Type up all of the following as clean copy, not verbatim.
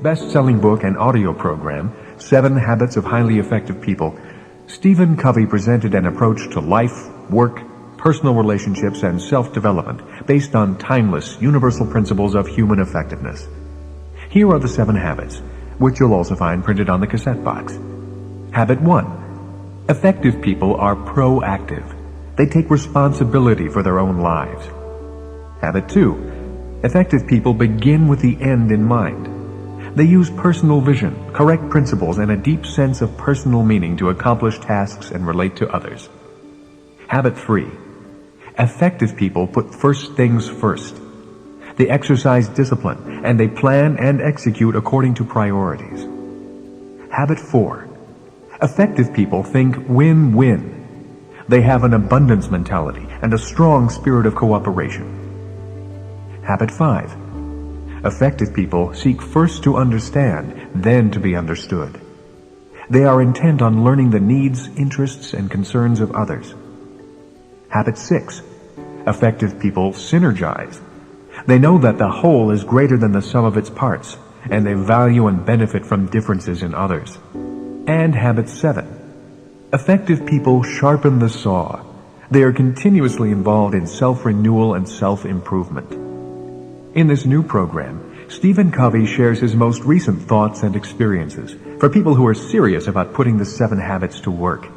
best-selling book and audio program, 7 Habits of Highly Effective People, Stephen Covey presented an approach to life, work, personal relationships, and self-development based on timeless, universal principles of human effectiveness. Here are the 7 habits, which you'll also find printed on the cassette box. Habit 1. Effective people are proactive. They take responsibility for their own lives. Habit 2. Effective people begin with the end in mind. They use personal vision, correct principles, and a deep sense of personal meaning to accomplish tasks and relate to others. Habit 3. Effective people put first things first. They exercise discipline, and they plan and execute according to priorities. Habit 4. Effective people think win-win. They have an abundance mentality and a strong spirit of cooperation. Habit 5. Effective people seek first to understand, then to be understood. They are intent on learning the needs, interests, and concerns of others. Habit 6. Effective people synergize. They know that the whole is greater than the sum of its parts, and they value and benefit from differences in others. And habit 7. Effective people sharpen the saw. They are continuously involved in self-renewal and self-improvement. In this new program, Stephen Covey shares his most recent thoughts and experiences for people who are serious about putting the 7 habits to work.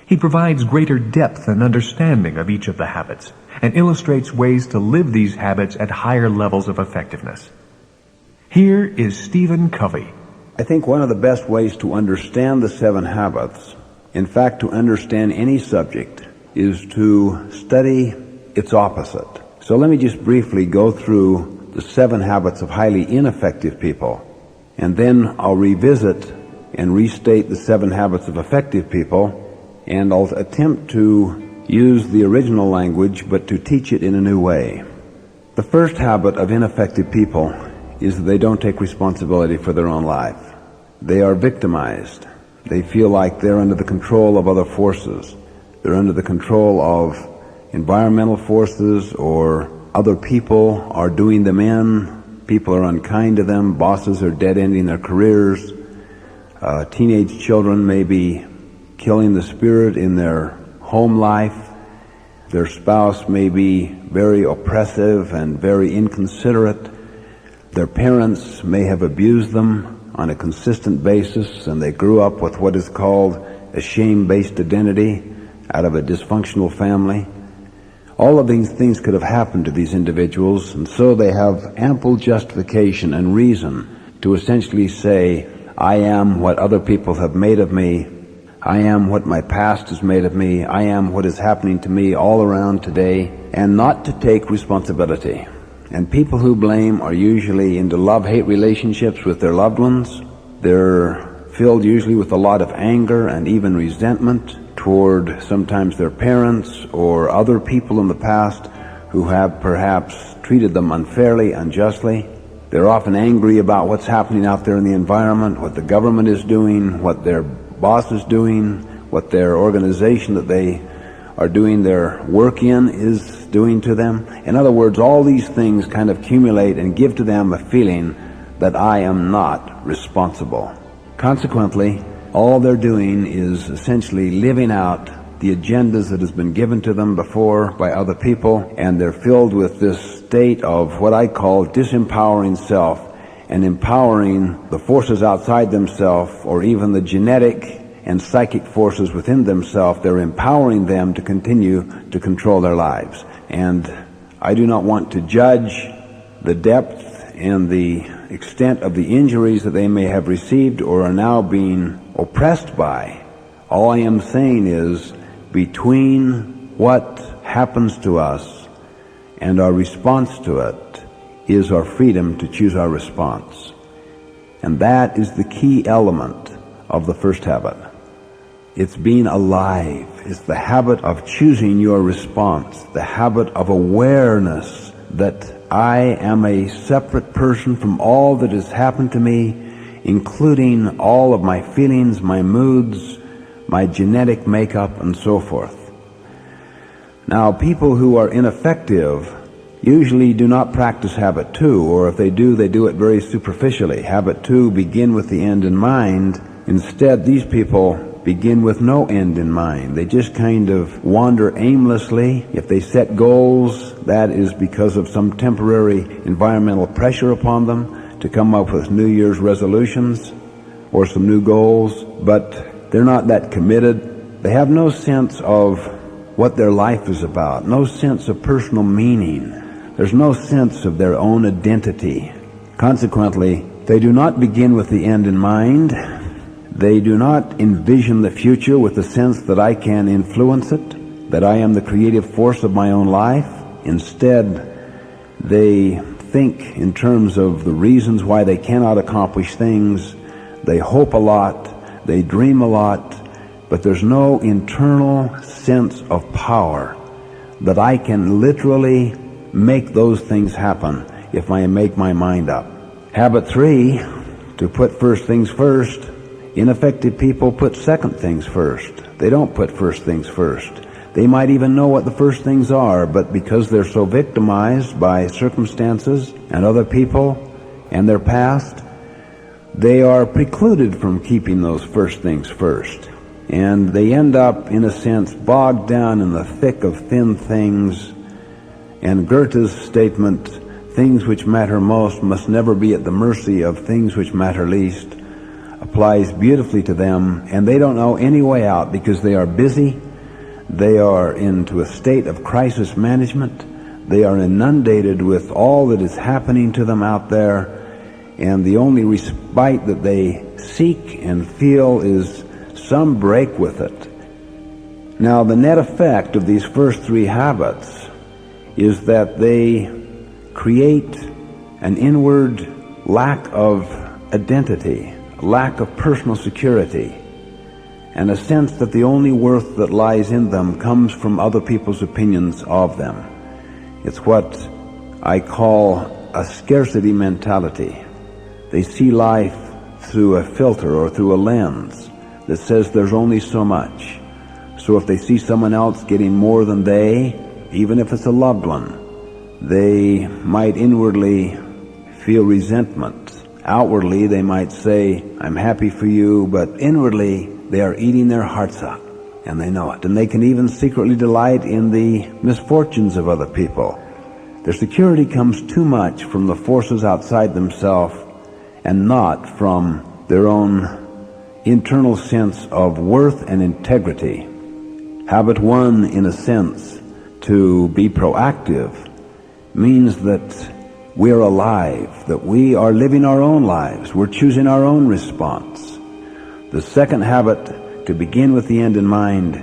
He provides greater depth and understanding of each of the habits and illustrates ways to live these habits at higher levels of effectiveness. Here is Stephen Covey. I think one of the best ways to understand the 7 habits, in fact to understand any subject, is to study its opposite. So let me just briefly go through the 7 habits of highly ineffective people, and then I'll revisit and restate the 7 habits of effective people, and I'll attempt to use the original language, but to teach it in a new way. The first habit of ineffective people is that they don't take responsibility for their own life. They are victimized. They feel like they're under the control of other forces. They're under the control of environmental forces, or other people are doing them in. People are unkind to them. Bosses are dead-ending their careers. Teenage children may be killing the spirit in their home life. Their spouse may be very oppressive and very inconsiderate. Their parents may have abused them on a consistent basis, and they grew up with what is called a shame-based identity out of a dysfunctional family. All of these things could have happened to these individuals, and so they have ample justification and reason to essentially say, I am what other people have made of me. I am what my past has made of me. I am what is happening to me all around today, and not to take responsibility. And people who blame are usually into love-hate relationships with their loved ones. They're filled usually with a lot of anger and even resentment toward sometimes their parents or other people in the past who have perhaps treated them unfairly, unjustly. They're often angry about what's happening out there in the environment, what the government is doing, what their boss is doing, what their organization that they are doing their work in is doing to them. In other words, all these things kind of accumulate and give to them a feeling that I am not responsible. Consequently, all they're doing is essentially living out the agendas that has been given to them before by other people, and they're filled with this state of what I call disempowering self and empowering the forces outside themselves, or even the genetic and psychic forces within themselves. They're empowering them to continue to control their lives. And I do not want to judge the depth and the extent of the injuries that they may have received or are now being oppressed by. All I am saying is, between what happens to us and our response to it is our freedom to choose our response. And that is the key element of the first habit. It's being alive. It's the habit of choosing your response, the habit of awareness that I am a separate person from all that has happened to me, including all of my feelings, my moods, my genetic makeup, and so forth. Now, people who are ineffective usually do not practice habit 2, or if they do it very superficially. Habit 2, begin with the end in mind. Instead, these people begin with no end in mind. They just kind of wander aimlessly. If they set goals, that is because of some temporary environmental pressure upon them to come up with New Year's resolutions or some new goals, but they're not that committed. They have no sense of what their life is about, no sense of personal meaning. There's no sense of their own identity. Consequently, they do not begin with the end in mind. They do not envision the future with the sense that I can influence it, that I am the creative force of my own life. Instead, they think in terms of the reasons why they cannot accomplish things. They hope a lot, they dream a lot, but there's no internal sense of power that I can literally make those things happen if I make my mind up. Habit 3, to put first things first. Ineffective people put second things first. They don't put first things first. They might even know what the first things are, but because they're so victimized by circumstances and other people and their past, they are precluded from keeping those first things first. And they end up, in a sense, bogged down in the thick of thin things. And Goethe's statement, things which matter most must never be at the mercy of things which matter least, applies beautifully to them, and they don't know any way out because they are busy. They are into a state of crisis management. They are inundated with all that is happening to them out there, and the only respite that they seek and feel is some break with it. Now, the net effect of these first 3 habits is that they create an inward lack of identity, lack of personal security, and a sense that the only worth that lies in them comes from other people's opinions of them. It's what I call a scarcity mentality. They see life through a filter or through a lens that says there's only so much. So if they see someone else getting more than they, even if it's a loved one, they might inwardly feel resentment. Outwardly, they might say, I'm happy for you, but inwardly, they are eating their hearts out, and they know it. And they can even secretly delight in the misfortunes of other people. Their security comes too much from the forces outside themselves and not from their own internal sense of worth and integrity. Habit 1, in a sense, to be proactive, means that we're alive, that we are living our own lives. We're choosing our own response. The second habit, to begin with the end in mind,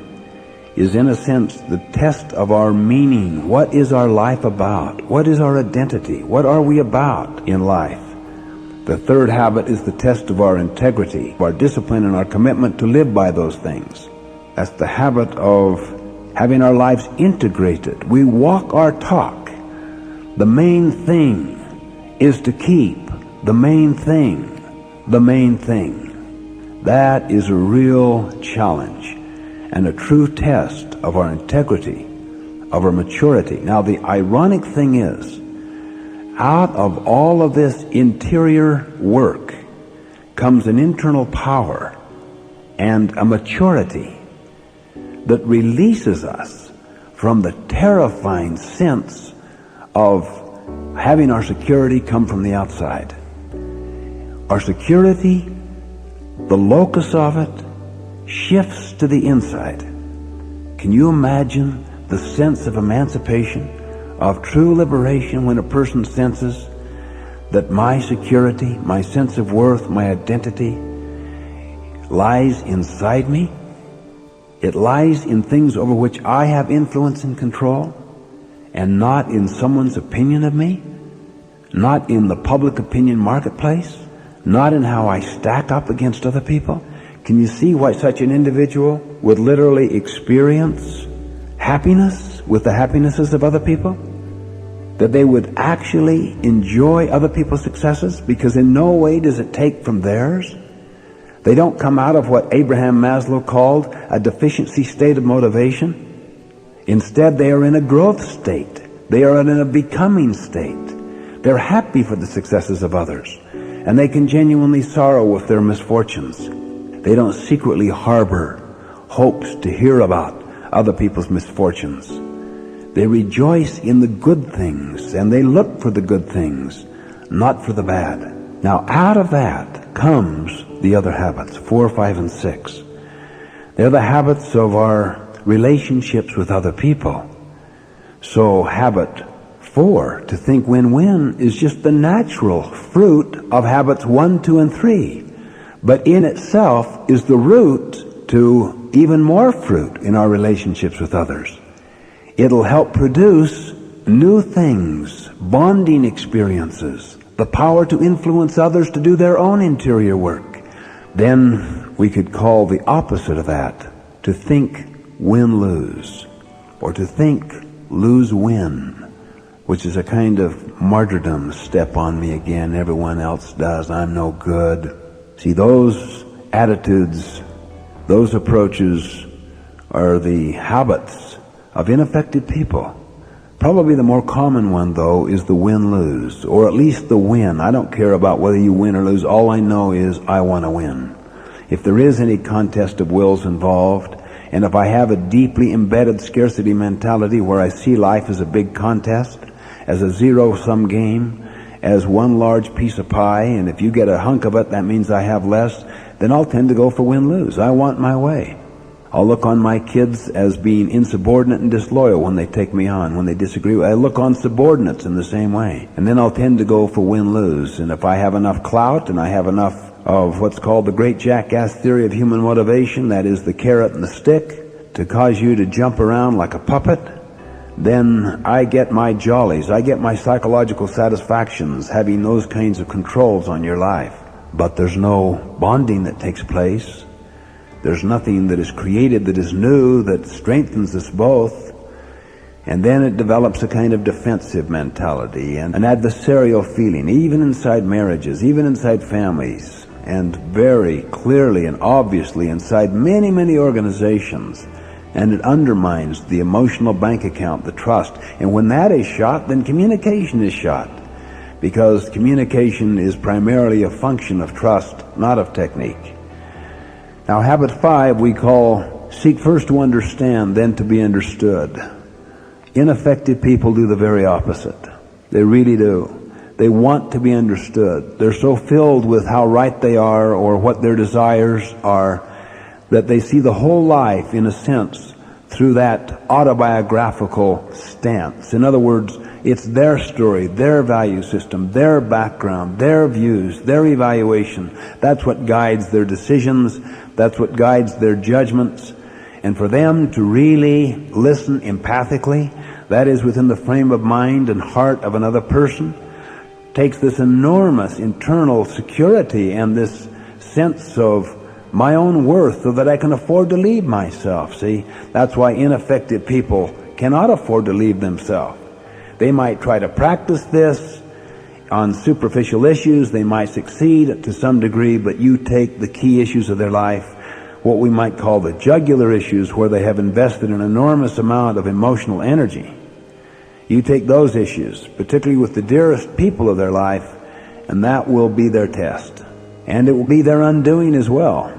is in a sense the test of our meaning. What is our life about? What is our identity? What are we about in life? The third habit is the test of our integrity, our discipline, and our commitment to live by those things. That's the habit of having our lives integrated. We walk our talk. The main thing is to keep the main thing the main thing. That is a real challenge and a true test of our integrity, of our maturity. Now, the ironic thing is, out of all of this interior work comes an internal power and a maturity that releases us from the terrifying sense of having our security come from the outside. Our security, the locus of it, shifts to the inside. Can you imagine the sense of emancipation, of true liberation, when a person senses that my security, my sense of worth, my identity lies inside me? It lies in things over which I have influence and control, and not in someone's opinion of me, not in the public opinion marketplace, not in how I stack up against other people. Can you see why such an individual would literally experience happiness with the happinesses of other people? That they would actually enjoy other people's successes, because in no way does it take from theirs. They don't come out of what Abraham Maslow called a deficiency state of motivation. Instead, they are in a growth state. They are in a becoming state. They're happy for the successes of others, and they can genuinely sorrow with their misfortunes. They don't secretly harbor hopes to hear about other people's misfortunes. They rejoice in the good things, and they look for the good things, not for the bad. Now, out of that comes the other habits, 4, 5, and 6. They're the habits of our relationships with other people. So habit 4, to think win-win, is just the natural fruit of habits 1, 2, and 3. But in itself is the root to even more fruit in our relationships with others. It'll help produce new things, bonding experiences, the power to influence others to do their own interior work. Then we could call the opposite of that to think win-lose, or to think lose-win, which is a kind of martyrdom step on me again. Everyone else does. I'm no good. See, those attitudes, those approaches are the habits of ineffective people. Probably the more common one, though, is the win-lose, or at least the win. I don't care about whether you win or lose. All I know is I want to win. If there is any contest of wills involved, and if I have a deeply embedded scarcity mentality where I see life as a big contest, as a zero-sum game, as one large piece of pie, and if you get a hunk of it, that means I have less, then I'll tend to go for win-lose. I want my way. I'll look on my kids as being insubordinate and disloyal when they take me on, when they disagree. I look on subordinates in the same way. And then I'll tend to go for win-lose. And if I have enough clout and I have enough of what's called the great jackass theory of human motivation, that is the carrot and the stick, to cause you to jump around like a puppet, then I get my jollies, I get my psychological satisfactions having those kinds of controls on your life. But there's no bonding that takes place. There's nothing that is created that is new, that strengthens us both. And then it develops a kind of defensive mentality and an adversarial feeling, even inside marriages, even inside families, and very clearly and obviously inside many, many organizations. And it undermines the emotional bank account, the trust. And when that is shot, then communication is shot. Because communication is primarily a function of trust, not of technique. Now, habit 5 we call seek first to understand, then to be understood. Ineffective people do the very opposite. They really do. They want to be understood. They're so filled with how right they are or what their desires are that they see the whole life, in a sense, through that autobiographical stance. In other words, it's their story, their value system, their background, their views, their evaluation. That's what guides their decisions. That's what guides their judgments. And for them to really listen empathically, that is within the frame of mind and heart of another person, takes this enormous internal security and this sense of my own worth so that I can afford to leave myself. See, that's why ineffective people cannot afford to leave themselves. They might try to practice this on superficial issues. They might succeed to some degree, but you take the key issues of their life, what we might call the jugular issues, where they have invested an enormous amount of emotional energy. You take those issues, particularly with the dearest people of their life, and that will be their test. And it will be their undoing as well.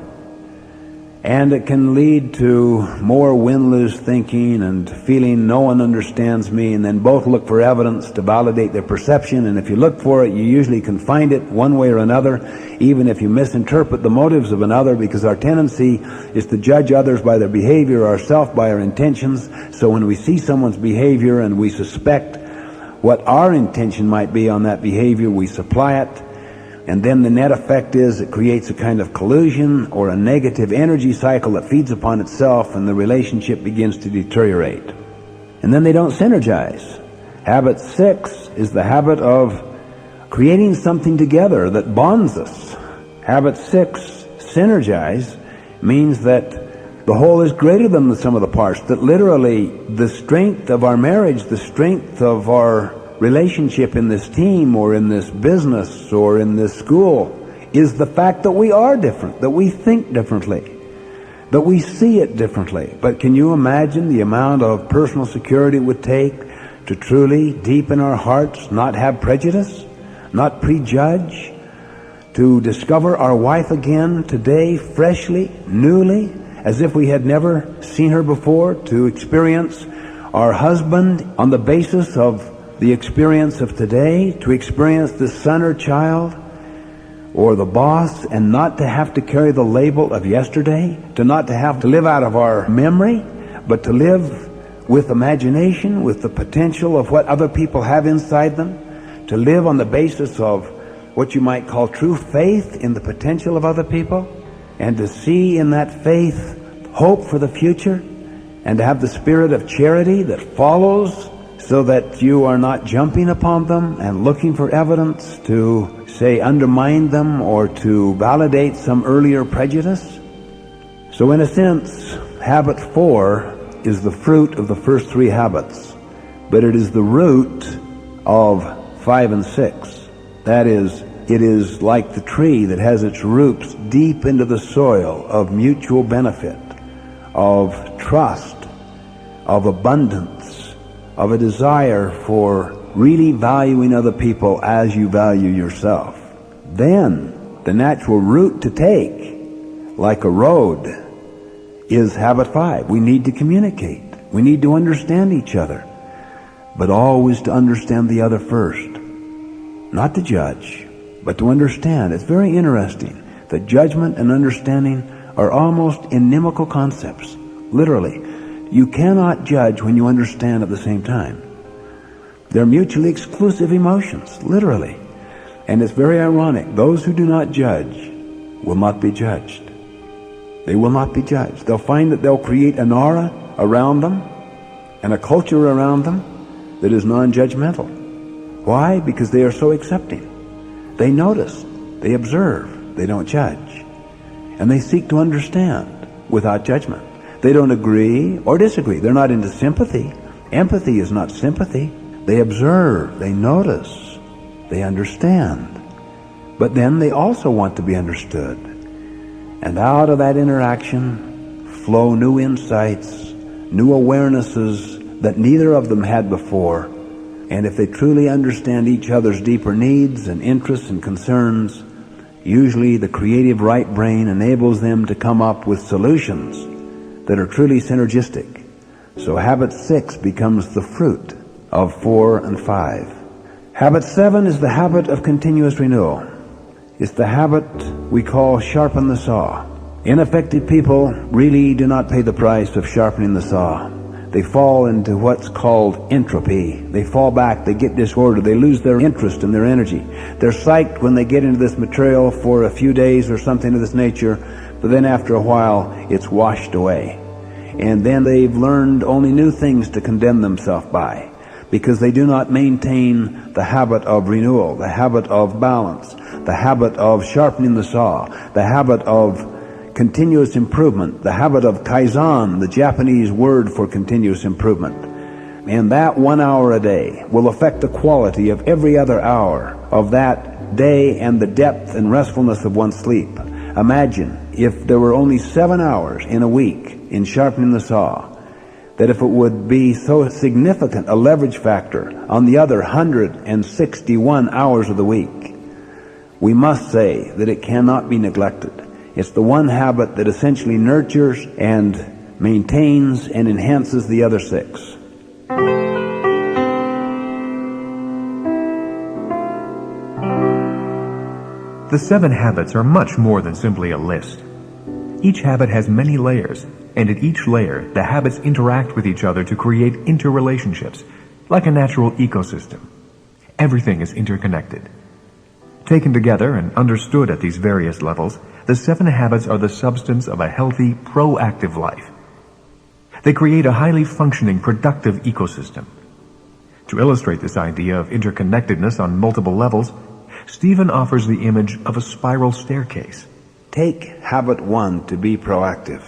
And it can lead to more win-lose thinking and feeling no one understands me, and then both look for evidence to validate their perception. And if you look for it, you usually can find it one way or another, even if you misinterpret the motives of another, because our tendency is to judge others by their behavior, ourselves by our intentions. So when we see someone's behavior and we suspect what our intention might be on that behavior, we supply it. And then the net effect is it creates a kind of collusion or a negative energy cycle that feeds upon itself, and the relationship begins to deteriorate. And then they don't synergize. Habit 6 is the habit of creating something together that bonds us. Habit 6, synergize, means that the whole is greater than the sum of the parts, that literally the strength of our marriage, the strength of our relationship in this team or in this business or in this school is the fact that we are different, that we think differently, that we see it differently. But can you imagine the amount of personal security it would take to truly, deep in our hearts, not have prejudice, not prejudge, to discover our wife again today, freshly, newly, as if we had never seen her before, to experience our husband on the basis of the experience of today, to experience the son or child or the boss, and not to have to carry the label of yesterday, to not to have to live out of our memory, but to live with imagination, with the potential of what other people have inside them, to live on the basis of what you might call true faith in the potential of other people, and to see in that faith hope for the future, and to have the spirit of charity that follows, so that you are not jumping upon them and looking for evidence to, say, undermine them or to validate some earlier prejudice. So in a sense, habit 4 is the fruit of the first 3 habits, but it is the root of 5 and 6. That is, it is like the tree that has its roots deep into the soil of mutual benefit, of trust, of abundance, of a desire for really valuing other people as you value yourself. Then the natural route to take, like a road, is habit 5. We need to communicate. We need to understand each other, but always to understand the other first. Not to judge, but to understand. It's very interesting that judgment and understanding are almost inimical concepts. Literally, you cannot judge when you understand at the same time. They're mutually exclusive emotions, literally. And it's very ironic. Those who do not judge will not be judged. They will not be judged. They'll find that they'll create an aura around them and a culture around them that is non-judgmental. Why? Because they are so accepting. They notice, they observe, they don't judge. And they seek to understand without judgment. They don't agree or disagree. They're not into sympathy. Empathy is not sympathy. They observe, they notice, they understand. But then they also want to be understood. And out of that interaction flow new insights, new awarenesses that neither of them had before. And if they truly understand each other's deeper needs and interests and concerns, usually the creative right brain enables them to come up with solutions that are truly synergistic. So habit 6 becomes the fruit of 4 and 5. Habit 7 is the habit of continuous renewal. It's the habit we call sharpen the saw. Ineffective people really do not pay the price of sharpening the saw. They fall into what's called entropy. They fall back, they get disordered, they lose their interest and their energy. They're psyched when they get into this material for a few days or something of this nature, but then after a while it's washed away. And then they've learned only new things to condemn themselves by, because they do not maintain the habit of renewal, the habit of balance, the habit of sharpening the saw, the habit of continuous improvement, the habit of kaizen, the Japanese word for continuous improvement. And that 1 hour a day will affect the quality of every other hour of that day and the depth and restfulness of one's sleep. Imagine if there were only 7 hours in a week in sharpening the saw, that if it would be so significant a leverage factor on the other 161 hours of the week, we must say that it cannot be neglected. It's the one habit that essentially nurtures and maintains and enhances the other 6. The 7 habits are much more than simply a list. Each habit has many layers, and at each layer, the habits interact with each other to create interrelationships, like a natural ecosystem. Everything is interconnected. Taken together and understood at these various levels, the 7 habits are the substance of a healthy, proactive life. They create a highly functioning, productive ecosystem. To illustrate this idea of interconnectedness on multiple levels, Stephen offers the image of a spiral staircase. Take habit 1 to be proactive.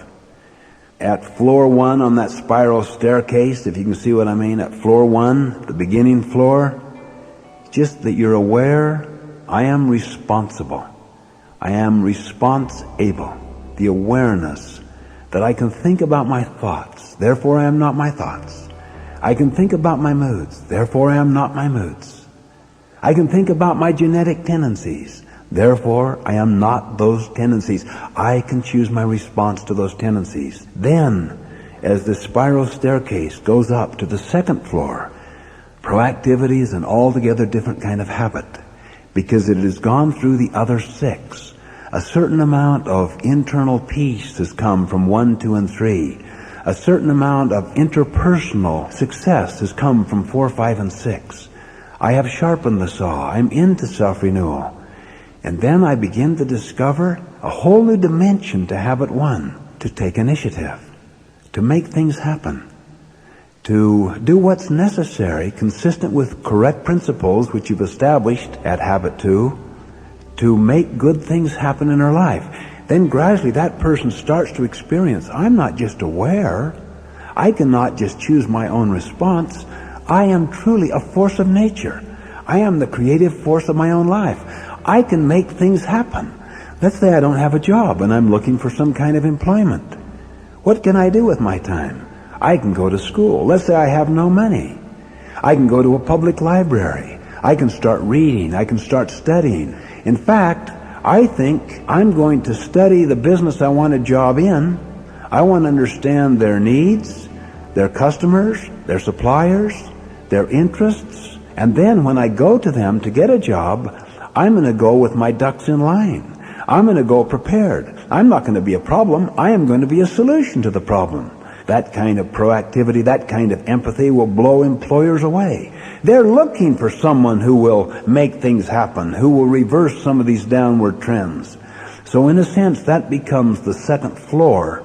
At floor 1 on that spiral staircase, if you can see what I mean, at floor 1, the beginning floor, just that you're aware, I am responsible. I am response-able. The awareness that I can think about my thoughts. Therefore, I am not my thoughts. I can think about my moods, therefore I am not my moods. I can think about my genetic tendencies, therefore I am not those tendencies. I can choose my response to those tendencies. Then, as the spiral staircase goes up to the second floor, proactivity is an altogether different kind of habit, because it has gone through the other 6. A certain amount of internal peace has come from 1, 2, and 3. A certain amount of interpersonal success has come from 4, 5, and 6. I have sharpened the saw. I'm into self-renewal. And then I begin to discover a whole new dimension to habit 1, to take initiative, to make things happen, to do what's necessary, consistent with correct principles which you've established at habit 2, to make good things happen in her life. Then gradually that person starts to experience, I'm not just aware, I cannot just choose my own response, I am truly a force of nature. I am the creative force of my own life. I can make things happen. Let's say I don't have a job and I'm looking for some kind of employment. What can I do with my time? I can go to school. Let's say I have no money. I can go to a public library. I can start reading. I can start studying. In fact, I think I'm going to study the business I want a job in. I want to understand their needs, their customers, their suppliers, their interests. And then when I go to them to get a job, I'm going to go with my ducks in line. I'm going to go prepared. I'm not going to be a problem. I am going to be a solution to the problem. That kind of proactivity, that kind of empathy will blow employers away. They're looking for someone who will make things happen, who will reverse some of these downward trends. So in a sense, that becomes the second floor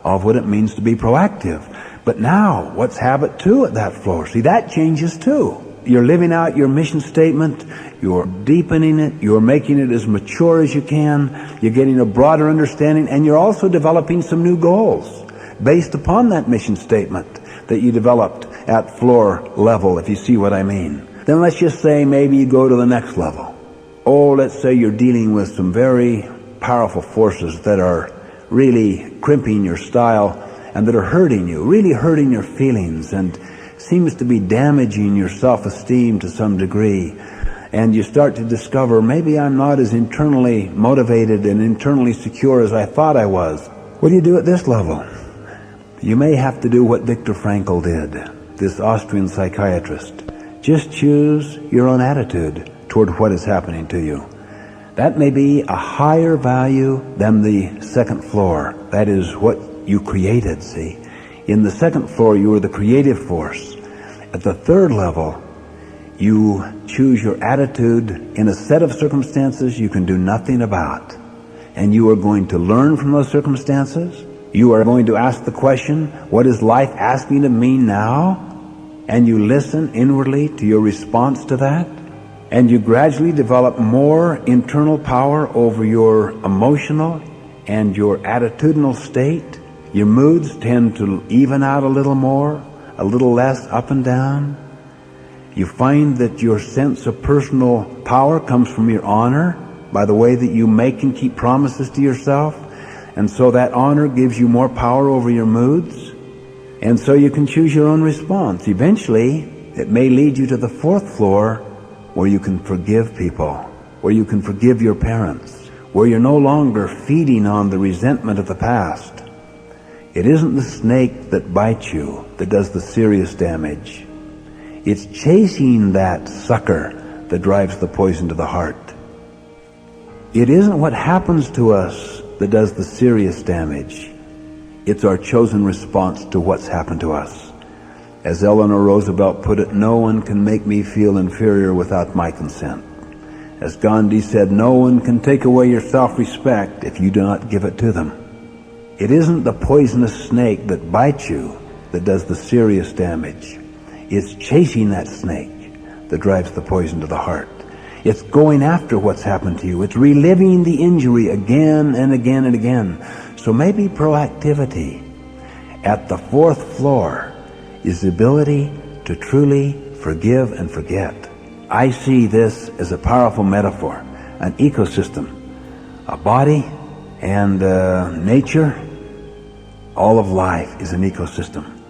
of what it means to be proactive. But now, what's habit 2 at that floor? See, that changes too. You're living out your mission statement, you're deepening it, you're making it as mature as you can, you're getting a broader understanding, and you're also developing some new goals based upon that mission statement that you developed at floor level, if you see what I mean. Then let's just say maybe you go to the next level. Oh, let's say you're dealing with some very powerful forces that are really crimping your style and that are hurting you, really hurting your feelings, and seems to be damaging your self-esteem to some degree. And you start to discover, maybe I'm not as internally motivated and internally secure as I thought I was. What do you do at this level? You may have to do what Viktor Frankl did, this Austrian psychiatrist. Just choose your own attitude toward what is happening to you. That may be a higher value than the second floor. That is what you created, see. In the second floor, you are the creative force. At the third level, you choose your attitude in a set of circumstances you can do nothing about. And you are going to learn from those circumstances. You are going to ask the question, what is life asking of me now? And you listen inwardly to your response to that. And you gradually develop more internal power over your emotional and your attitudinal state. Your moods tend to even out a little more, a little less up and down. You find that your sense of personal power comes from your honor by the way that you make and keep promises to yourself. And so that honor gives you more power over your moods. And so you can choose your own response. Eventually, it may lead you to the fourth floor where you can forgive people, where you can forgive your parents, where you're no longer feeding on the resentment of the past. It isn't the snake that bites you that does the serious damage. It's chasing that sucker that drives the poison to the heart. It isn't what happens to us that does the serious damage. It's our chosen response to what's happened to us. As Eleanor Roosevelt put it, no one can make me feel inferior without my consent. As Gandhi said, no one can take away your self-respect if you do not give it to them. It isn't the poisonous snake that bites you that does the serious damage. It's chasing that snake that drives the poison to the heart. It's going after what's happened to you. It's reliving the injury again and again and again. So maybe proactivity at the fourth floor is the ability to truly forgive and forget. I see this as a powerful metaphor, an ecosystem, a body and nature. All of life is an ecosystem.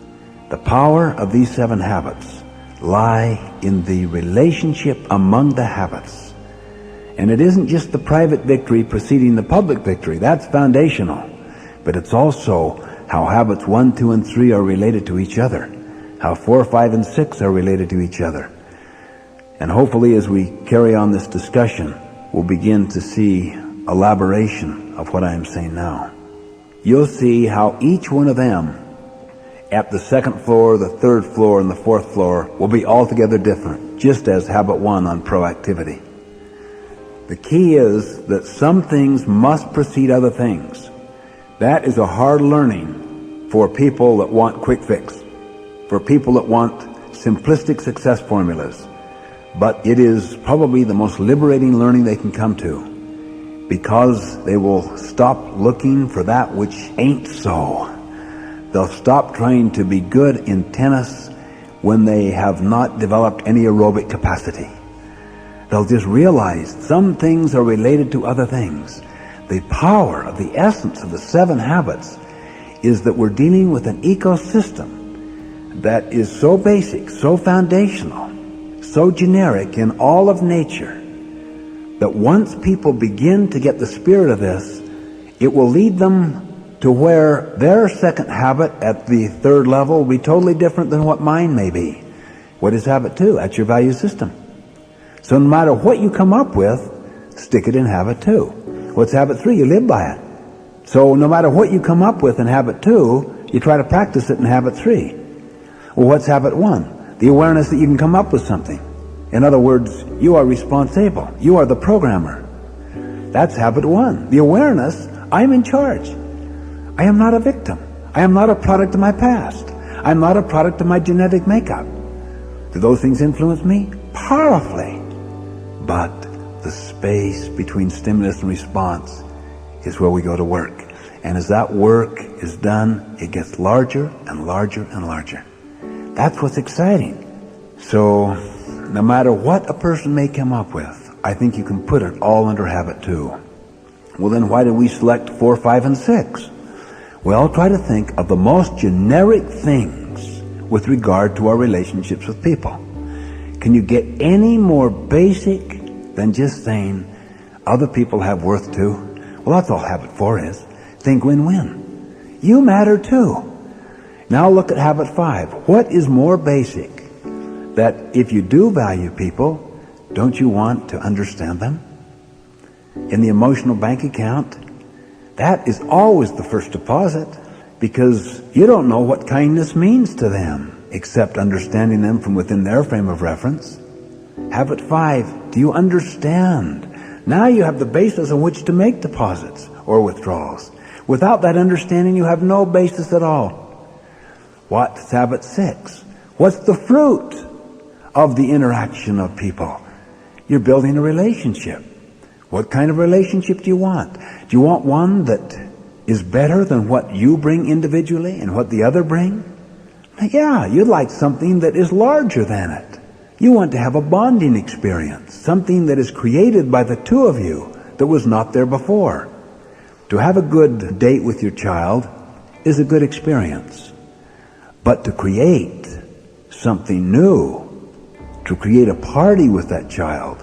The power of these 7 habits lie in the relationship among the habits. And it isn't just the private victory preceding the public victory. That's foundational. But it's also how habits 1, 2, and 3 are related to each other. How 4, 5, and 6 are related to each other. And hopefully as we carry on this discussion, we'll begin to see elaboration of what I am saying now. You'll see how each one of them at the 2nd floor, the 3rd floor, and the 4th floor will be altogether different, just as habit 1 on proactivity. The key is that some things must precede other things. That is a hard learning for people that want quick fix, for people that want simplistic success formulas. But it is probably the most liberating learning they can come to, because they will stop looking for that which ain't so. They'll stop trying to be good in tennis when they have not developed any aerobic capacity. They'll just realize some things are related to other things. The power of the essence of the 7 habits is that we're dealing with an ecosystem that is so basic, so foundational, so generic in all of nature, that once people begin to get the spirit of this, it will lead them to where their 2nd habit at the 3rd level will be totally different than what mine may be. What is habit 2? That's your value system. So no matter what you come up with, stick it in habit 2. What's habit 3? You live by it. So no matter what you come up with in habit 2, you try to practice it in habit 3. Well, what's habit 1? The awareness that you can come up with something. In other words, you are responsible. You are the programmer. That's habit 1. The awareness, I'm in charge. I am not a victim. I am not a product of my past. I'm not a product of my genetic makeup. Do those things influence me? Powerfully. But the space between stimulus and response is where we go to work. And as that work is done, it gets larger and larger and larger. That's what's exciting. So no matter what a person may come up with, I think you can put it all under habit 2. Well, then why did we select 4, 5, and 6? Well, try to think of the most generic things with regard to our relationships with people. Can you get any more basic than just saying other people have worth too? Well, that's all habit 4 is. Think win-win. You matter too. Now look at habit 5. What is more basic? That if you do value people, don't you want to understand them? In the emotional bank account, that is always the first deposit, because you don't know what kindness means to them, except understanding them from within their frame of reference. Habit 5, do you understand? Now you have the basis on which to make deposits or withdrawals. Without that understanding, you have no basis at all. What's habit 6? What's the fruit of the interaction of people? You're building a relationship. What kind of relationship do you want? Do you want one that is better than what you bring individually and what the other bring? Yeah, you'd like something that is larger than it. You want to have a bonding experience, something that is created by the two of you that was not there before. To have a good date with your child is a good experience. But to create something new, to create a party with that child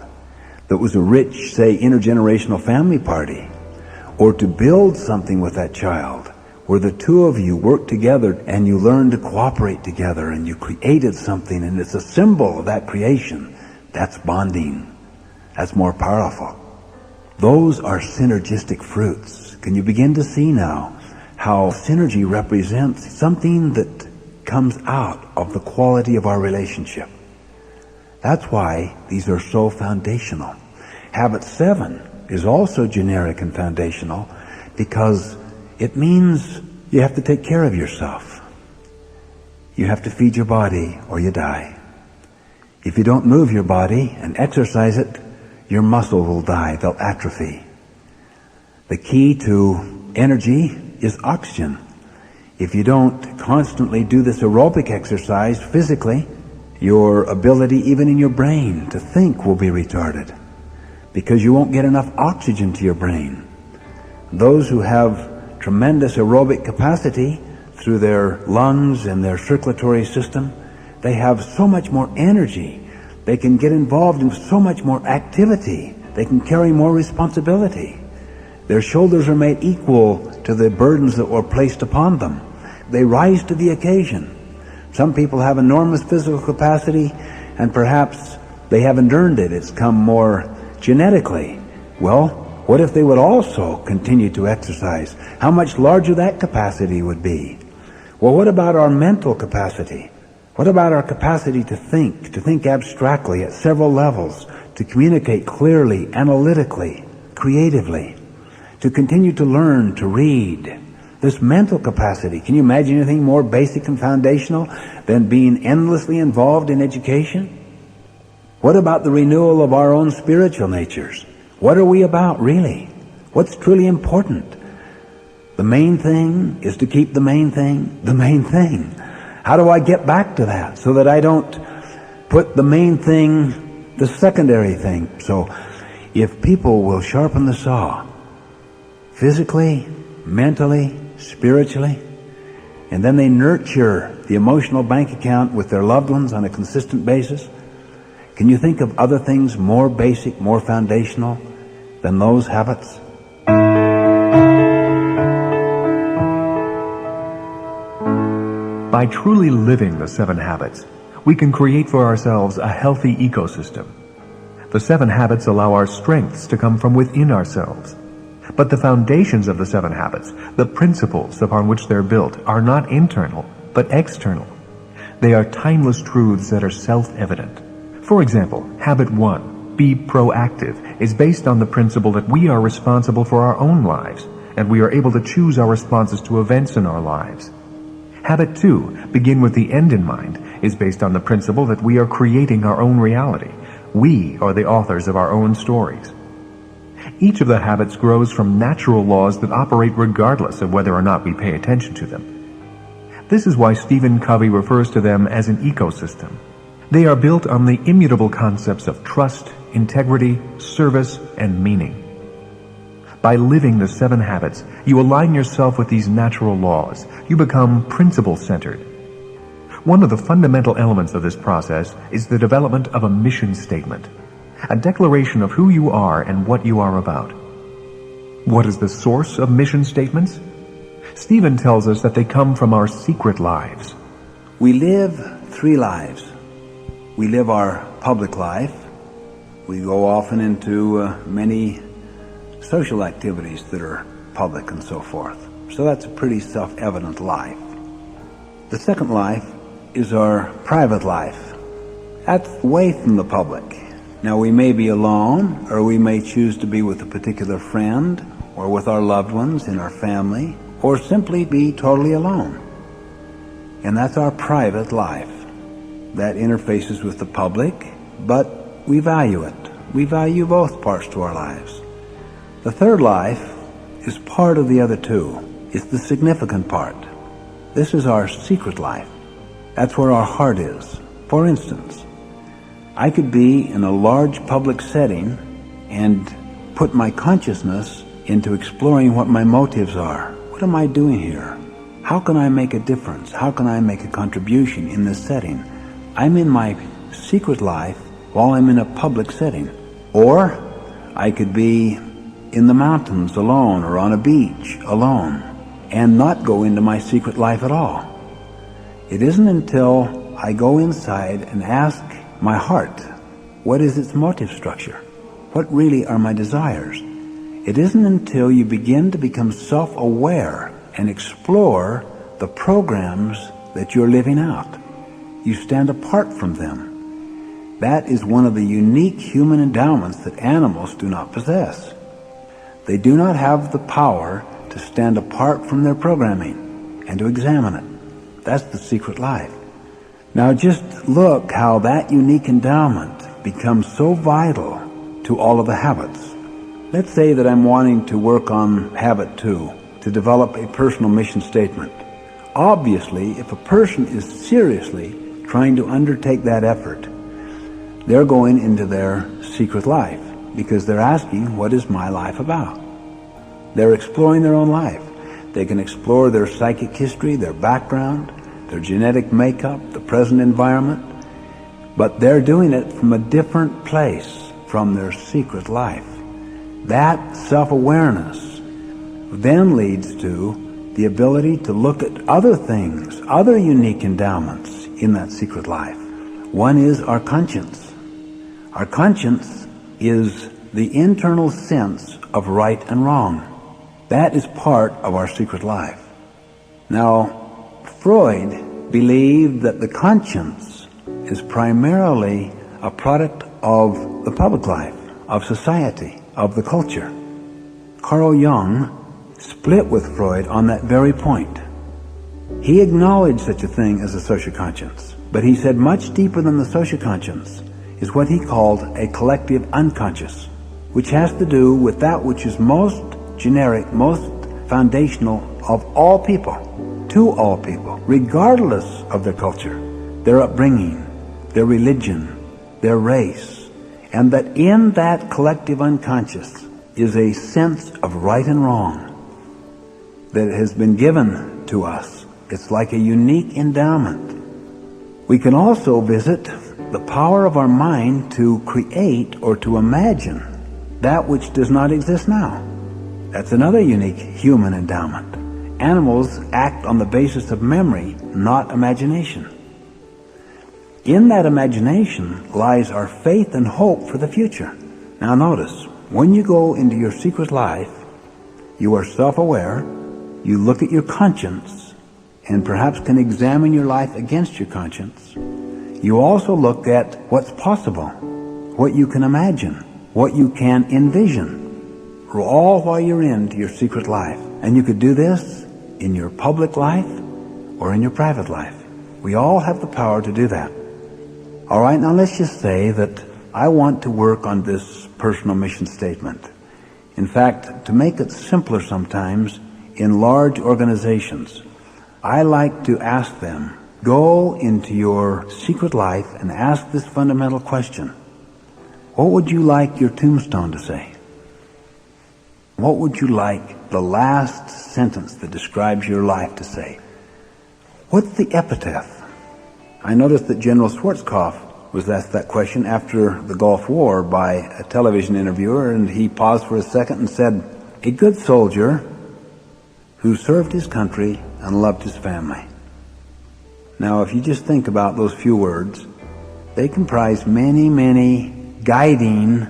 that was a rich, say, intergenerational family party, or to build something with that child where the two of you work together and you learn to cooperate together and you created something and it's a symbol of that creation, that's bonding. That's more powerful. Those are synergistic fruits. Can you begin to see now how synergy represents something that comes out of the quality of our relationship? That's why these are so foundational. Habit 7 is also generic and foundational because it means you have to take care of yourself. You have to feed your body or you die. If you don't move your body and exercise it, your muscle will die. They'll atrophy. The key to energy is oxygen. If you don't constantly do this aerobic exercise physically, your ability even in your brain to think will be retarded because you won't get enough oxygen to your brain. Those who have tremendous aerobic capacity through their lungs and their circulatory system. They have so much more energy. They can get involved in so much more activity. They can carry more responsibility. Their shoulders are made equal to the burdens that were placed upon them. They rise to the occasion. Some people have enormous physical capacity, and perhaps they haven't earned it. It's come more genetically. Well, what if they would also continue to exercise? How much larger that capacity would be? Well, what about our mental capacity? What about our capacity to think abstractly at several levels, to communicate clearly, analytically, creatively, to continue to learn, to read? This mental capacity, can you imagine anything more basic and foundational than being endlessly involved in education? What about the renewal of our own spiritual natures? What are we about, really? What's truly important? The main thing is to keep the main thing the main thing. How do I get back to that so that I don't put the main thing the secondary thing? So if people will sharpen the saw, physically, mentally, spiritually, and then they nurture the emotional bank account with their loved ones on a consistent basis, can you think of other things more basic, more foundational than those habits? By truly living the 7 habits, we can create for ourselves a healthy ecosystem. The 7 habits allow our strengths to come from within ourselves. But the foundations of the 7 habits, the principles upon which they're built, are not internal, but external. They are timeless truths that are self-evident. For example, habit 1, be proactive, is based on the principle that we are responsible for our own lives, and we are able to choose our responses to events in our lives. Habit 2, begin with the end in mind, is based on the principle that we are creating our own reality. We are the authors of our own stories. Each of the habits grows from natural laws that operate regardless of whether or not we pay attention to them. This is why Stephen Covey refers to them as an ecosystem. They are built on the immutable concepts of trust, integrity, service, and meaning. By living the 7 habits, you align yourself with these natural laws. You become principle-centered. One of the fundamental elements of this process is the development of a mission statement, a declaration of who you are and what you are about. What is the source of mission statements? Stephen tells us that they come from our secret lives. We live 3 lives. We live our public life. We go often into many social activities that are public and so forth. So that's a pretty self-evident life. The second life is our private life. That's away from the public. Now, we may be alone, or we may choose to be with a particular friend, or with our loved ones in our family, or simply be totally alone. And that's our private life. That interfaces with the public, but we value it. We value both parts to our lives. The third life is part of the other 2. It's the significant part. This is our secret life. That's where our heart is. For instance, I could be in a large public setting and put my consciousness into exploring what my motives are. What am I doing here? How can I make a difference? How can I make a contribution in this setting? I'm in my secret life while I'm in a public setting. Or I could be in the mountains alone, or on a beach alone, and not go into my secret life at all. It isn't until I go inside and ask my heart, what is its motive structure? What really are my desires? It isn't until you begin to become self-aware and explore the programs that you're living out. You stand apart from them. That is one of the unique human endowments that animals do not possess. They do not have the power to stand apart from their programming and to examine it. That's the secret life. Now just look how that unique endowment becomes so vital to all of the habits. Let's say that I'm wanting to work on habit 2, to develop a personal mission statement. Obviously, if a person is seriously trying to undertake that effort, they're going into their secret life, because they're asking, what is my life about? They're exploring their own life. They can explore their psychic history, their background, their genetic makeup, the present environment, but they're doing it from a different place, from their secret life. That self-awareness then leads to the ability to look at other things, other unique endowments in that secret life. One is our conscience. Our conscience is the internal sense of right and wrong. That is part of our secret life. Now, Freud believed that the conscience is primarily a product of the public life, of society, of the culture. Carl Jung split with Freud on that very point. He acknowledged such a thing as a social conscience, but he said much deeper than the social conscience is what he called a collective unconscious, which has to do with that which is most generic, most foundational of all people, to all people, regardless of their culture, their upbringing, their religion, their race, and that in that collective unconscious is a sense of right and wrong that has been given to us. It's like a unique endowment. We can also visit the power of our mind to create or to imagine that which does not exist now. That's another unique human endowment. Animals act on the basis of memory, not imagination. In that imagination lies our faith and hope for the future. Now notice, when you go into your secret life, you are self-aware, you look at your conscience, and perhaps can examine your life against your conscience. You also look at what's possible, what you can imagine, what you can envision, all while you're into your secret life. And you could do this in your public life or in your private life. We all have the power to do that. All right, now let's just say that I want to work on this personal mission statement. In fact, to make it simpler sometimes, in large organizations, I like to ask them, go into your secret life and ask this fundamental question. What would you like your tombstone to say? What would you like the last sentence that describes your life to say? What's the epitaph? I noticed that General Schwarzkopf was asked that question after the Gulf War by a television interviewer, and he paused for a second and said, "A good soldier who served his country and loved his family." Now, if you just think about those few words, they comprise many, many guiding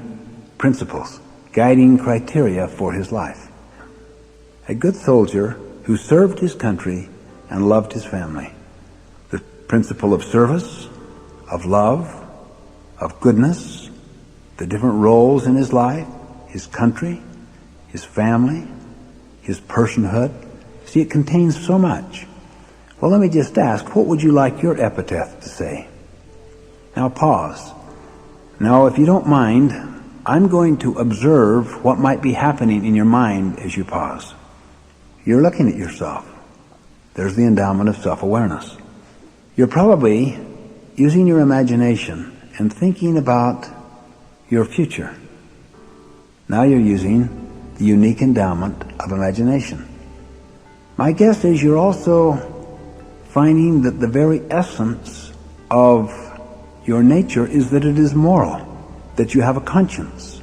principles, guiding criteria for his life. A good soldier who served his country and loved his family. The principle of service, of love, of goodness, the different roles in his life, his country, his family, his personhood. See, it contains so much. Well, let me just ask, what would you like your epitaph to say? Now pause. Now, if you don't mind, I'm going to observe what might be happening in your mind as you pause. You're looking at yourself. There's the endowment of self-awareness. You're probably using your imagination and thinking about your future. Now you're using the unique endowment of imagination. My guess is you're also finding that the very essence of your nature is that it is moral, that you have a conscience,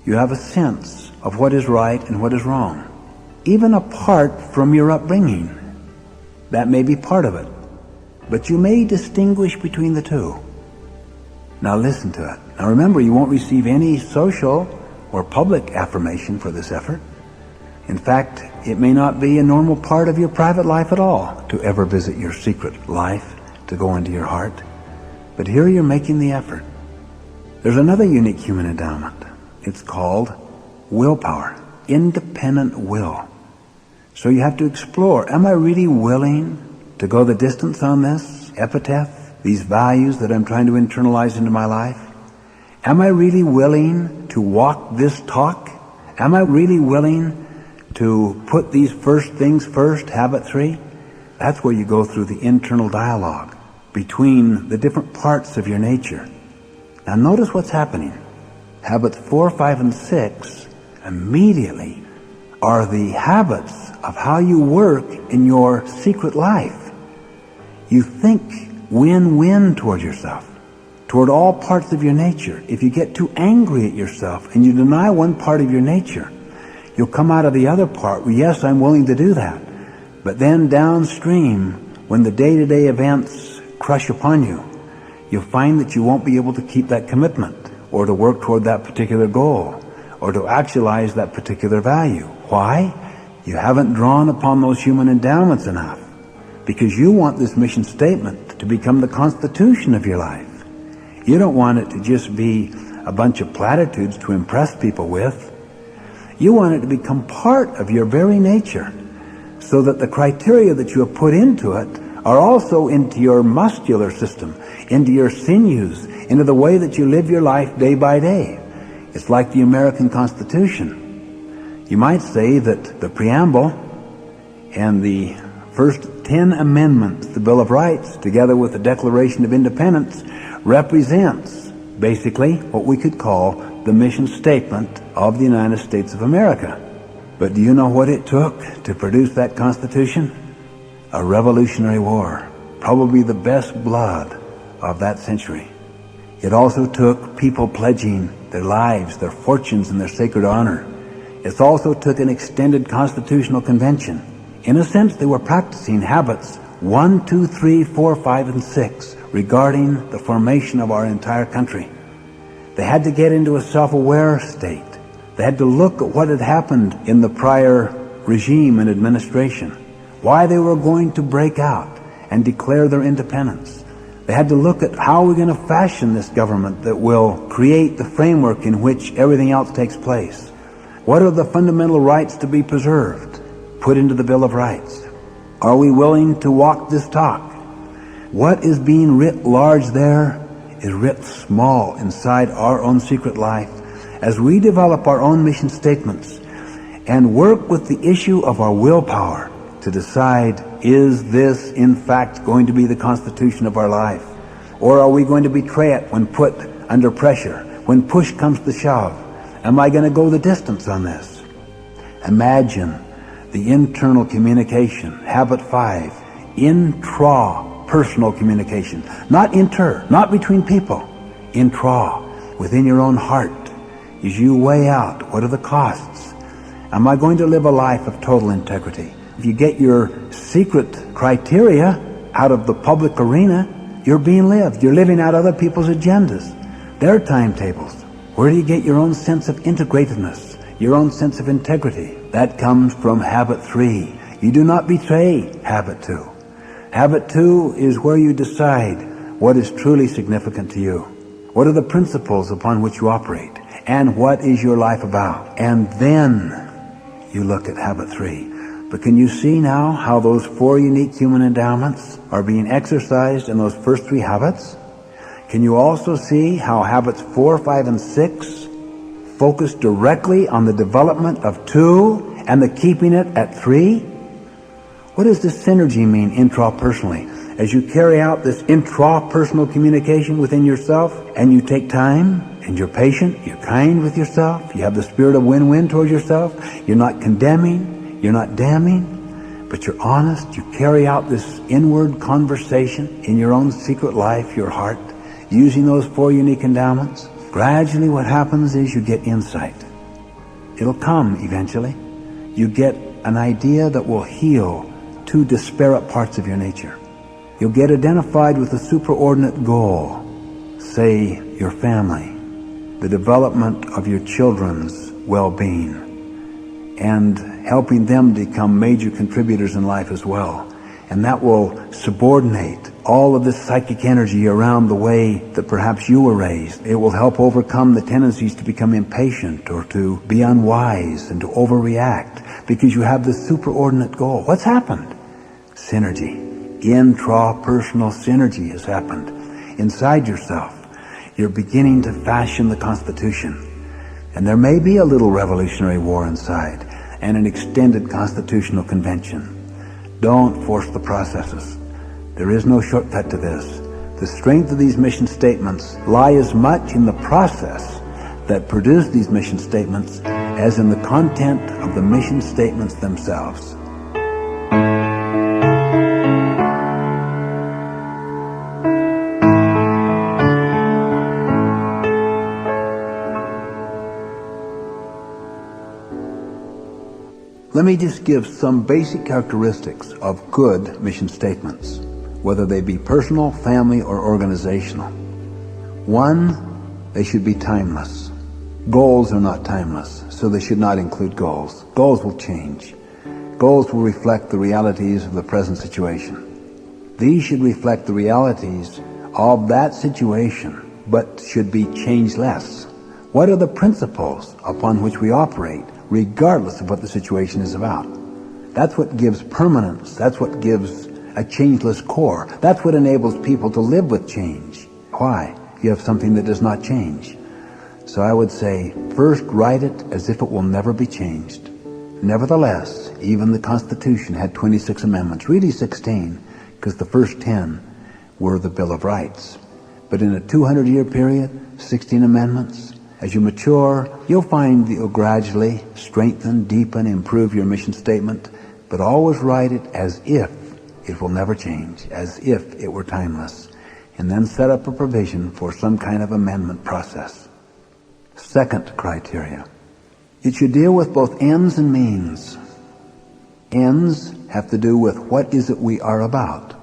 you have a sense of what is right and what is wrong, even apart from your upbringing. That may be part of it, but you may distinguish between the two. Now listen to it. Now remember, you won't receive any social or public affirmation for this effort. In fact, it may not be a normal part of your private life at all to ever visit your secret life, to go into your heart. But here you're making the effort. There's another unique human endowment. It's called willpower, independent will. So you have to explore, am I really willing to go the distance on this epitaph, these values that I'm trying to internalize into my life? Am I really willing to walk this talk? Am I really willing to put these first things first, habit 3? That's where you go through the internal dialogue between the different parts of your nature. Now notice what's happening. Habits 4, 5, and 6, immediately are the habits of how you work in your secret life. You think win-win toward yourself, toward all parts of your nature. If you get too angry at yourself and you deny one part of your nature, you'll come out of the other part. Well, yes, I'm willing to do that. But then downstream, when the day-to-day events crush upon you, you'll find that you won't be able to keep that commitment, or to work toward that particular goal, or to actualize that particular value. Why? You haven't drawn upon those human endowments enough, because you want this mission statement to become the constitution of your life. You don't want it to just be a bunch of platitudes to impress people with. You want it to become part of your very nature, so that the criteria that you have put into it are also into your muscular system, into your sinews, into the way that you live your life day by day. It's like the American Constitution. You might say that the preamble and the first 10 amendments, the Bill of Rights, together with the Declaration of Independence, represents basically what we could call the mission statement of the United States of America. But do you know what it took to produce that Constitution? A Revolutionary War, probably the best blood of that century. It also took people pledging their lives, their fortunes, and their sacred honor. It also took an extended constitutional convention. In a sense, they were practicing habits 1, 2, 3, 4, 5, and 6 regarding the formation of our entire country. They had to get into a self-aware state. They had to look at what had happened in the prior regime and administration, why they were going to break out and declare their independence. They had to look at how we're going to fashion this government that will create the framework in which everything else takes place. What are the fundamental rights to be preserved, put into the Bill of Rights? Are we willing to walk this talk? What is being writ large there is writ small inside our own secret life as we develop our own mission statements and work with the issue of our willpower to decide, is this in fact going to be the constitution of our life? Or are we going to betray it when put under pressure, when push comes to shove? Am I going to go the distance on this? Imagine the internal communication, habit 5, intra-personal communication. Not not between people, intra, within your own heart. As you weigh out, what are the costs? Am I going to live a life of total integrity? If you get your secret criteria out of the public arena, you're being lived. You're living out other people's agendas, their timetables. Where do you get your own sense of integratedness, your own sense of integrity? That comes from habit 3. You do not betray habit 2. Habit 2 is where you decide what is truly significant to you. What are the principles upon which you operate? And what is your life about? And then you look at habit 3. But can you see now how those 4 unique human endowments are being exercised in those first 3 habits? Can you also see how habits 4, 5, and 6 focus directly on the development of 2 and the keeping it at 3? What does this synergy mean intrapersonally? As you carry out this intrapersonal communication within yourself, and you take time, and you're patient, you're kind with yourself, you have the spirit of win-win towards yourself, you're not condemning, you're not damning, but you're honest. You carry out this inward conversation in your own secret life, your heart, using those 4 unique endowments. Gradually what happens is you get insight. It'll come eventually. You get an idea that will heal 2 disparate parts of your nature. You'll get identified with a superordinate goal, say your family, the development of your children's well-being, and helping them become major contributors in life as well. And that will subordinate all of this psychic energy around the way that perhaps you were raised. It will help overcome the tendencies to become impatient or to be unwise and to overreact, because you have this superordinate goal. What's happened? Synergy. Intrapersonal synergy has happened. Inside yourself, you're beginning to fashion the Constitution. And there may be a little Revolutionary War inside, and an extended constitutional convention. Don't force the processes. There is no shortcut to this. The strength of these mission statements lie as much in the process that produced these mission statements as in the content of the mission statements themselves. Let me just give some basic characteristics of good mission statements, whether they be personal, family, or organizational. One, they should be timeless. Goals are not timeless, so they should not include goals. Goals will change. Goals will reflect the realities of the present situation. These should reflect the realities of that situation, but should be changeless. What are the principles upon which we operate, regardless of what the situation is about? That's what gives permanence. That's what gives a changeless core. That's what enables people to live with change. Why? You have something that does not change. So I would say, first write it as if it will never be changed. Nevertheless, even the Constitution had 26 amendments, really 16, because the first 10 were the Bill of Rights. But in a 200-year period, 16 amendments. As you mature, you'll find that you'll gradually strengthen, deepen, improve your mission statement, but always write it as if it will never change, as if it were timeless, and then set up a provision for some kind of amendment process. Second criteria, it should deal with both ends and means. Ends have to do with what is it we are about.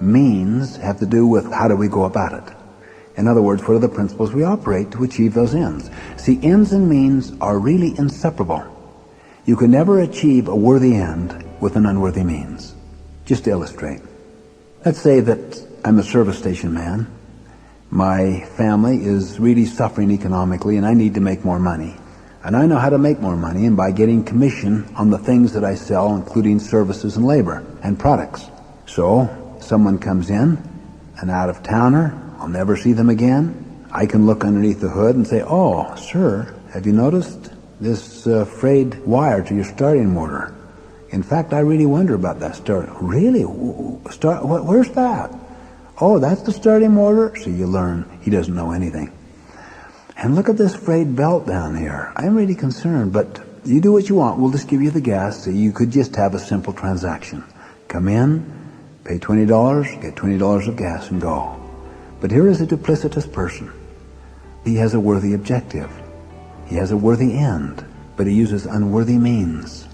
Means have to do with how do we go about it. In other words, what are the principles we operate to achieve those ends? See, ends and means are really inseparable. You can never achieve a worthy end with an unworthy means. Just to illustrate, let's say that I'm a service station man. My family is really suffering economically and I need to make more money. And I know how to make more money, and by getting commission on the things that I sell, including services and labor and products. So, someone comes in, an out-of-towner, I'll never see them again. I can look underneath the hood and say, "Oh, sir, have you noticed this frayed wire to your starting motor? In fact, I really wonder about that start." "Really? Where's that?" "Oh, that's the starting motor." So you learn he doesn't know anything. "And look at this frayed belt down here. I'm really concerned, but you do what you want. We'll just give you the gas." So you could just have a simple transaction. Come in, pay $20, get $20 of gas, and go. But here is a duplicitous person. He has a worthy objective. He has a worthy end, but he uses unworthy means.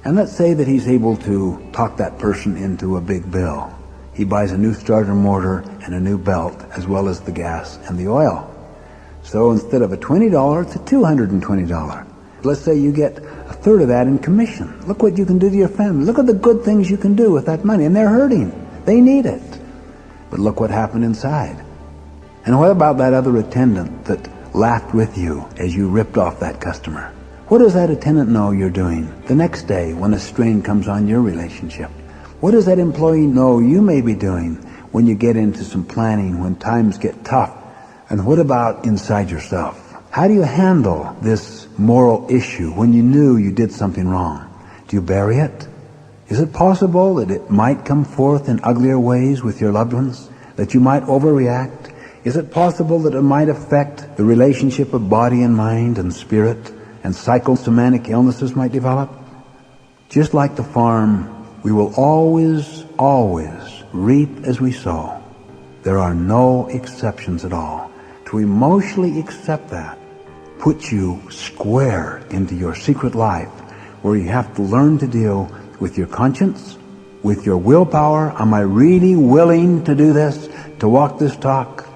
And let's say that he's able to talk that person into a big bill. He buys a new starter motor and a new belt, as well as the gas and the oil. So instead of a $20, it's a $220. Let's say you get a third of that in commission. Look what you can do to your family. Look at the good things you can do with that money. And they're hurting. They need it. But look what happened inside. And what about that other attendant that laughed with you as you ripped off that customer? What does that attendant know you're doing the next day when a strain comes on your relationship? What does that employee know you may be doing when you get into some planning, when times get tough? And what about inside yourself? How do you handle this moral issue when you knew you did something wrong? Do you bury it? Is it possible that it might come forth in uglier ways with your loved ones? That you might overreact? Is it possible that it might affect the relationship of body and mind and spirit, and psychosomatic illnesses might develop? Just like the farm, we will always reap as we sow. There are no exceptions at all. To emotionally accept that puts you square into your secret life, where you have to learn to deal with your conscience, with your willpower. Am I really willing to do this, to walk this talk?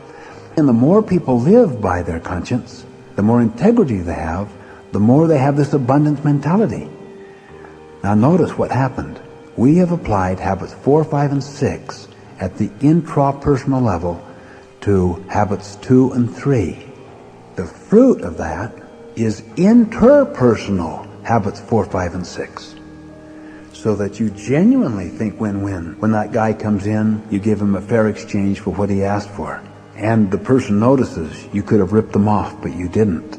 And the more people live by their conscience, the more integrity they have, the more they have this abundance mentality. Now notice what happened. We have applied habits 4, 5, and 6 at the intrapersonal level to habits 2 and 3. The fruit of that is interpersonal habits 4, 5, and 6. So that you genuinely think win-win. When that guy comes in, you give him a fair exchange for what he asked for. And the person notices you could have ripped them off, but you didn't.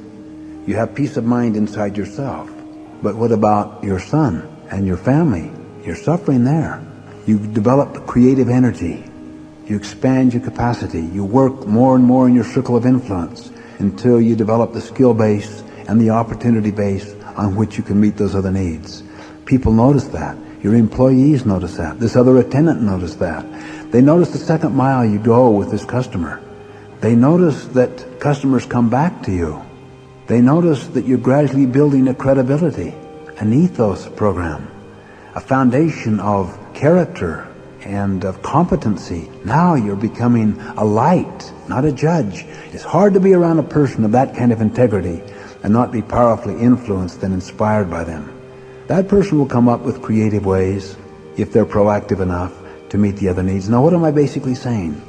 You have peace of mind inside yourself. But what about your son and your family? You're suffering there. You develop creative energy. You expand your capacity. You work more and more in your circle of influence until you develop the skill base and the opportunity base on which you can meet those other needs. People notice that. Your employees notice that. This other attendant noticed that. They notice the second mile you go with this customer. They notice that customers come back to you. They notice that you're gradually building a credibility, an ethos program, a foundation of character and of competency. Now you're becoming a light, not a judge. It's hard to be around a person of that kind of integrity and not be powerfully influenced and inspired by them. That person will come up with creative ways, if they're proactive enough, to meet the other needs. Now, what am I basically saying?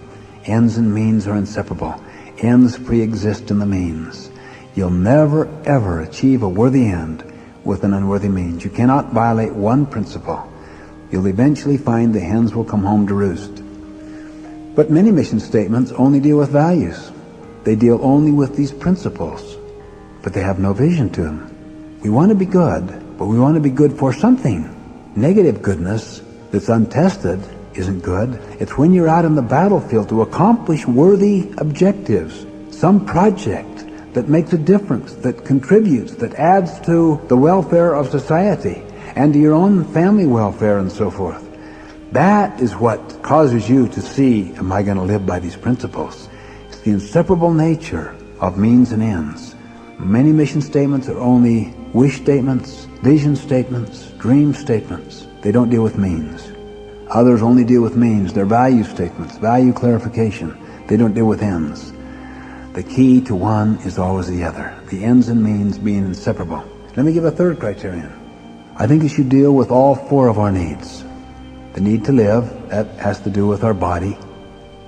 Ends and means are inseparable. Ends pre-exist in the means. You'll never, ever achieve a worthy end with an unworthy means. You cannot violate one principle. You'll eventually find the hens will come home to roost. But many mission statements only deal with values. They deal only with these principles, but they have no vision to them. We want to be good, but we want to be good for something. Negative goodness that's untested isn't good. It's when you're out in the battlefield to accomplish worthy objectives, some project that makes a difference, that contributes, that adds to the welfare of society and to your own family welfare and so forth. That is what causes you to see, am I going to live by these principles? It's the inseparable nature of means and ends. Many mission statements are only wish statements, vision statements, dream statements. They don't deal with means. Others only deal with means. They're value statements, value clarification. They don't deal with ends. The key to one is always the other, the ends and means being inseparable. Let me give a third criterion. I think it should deal with all four of our needs. The need to live, that has to do with our body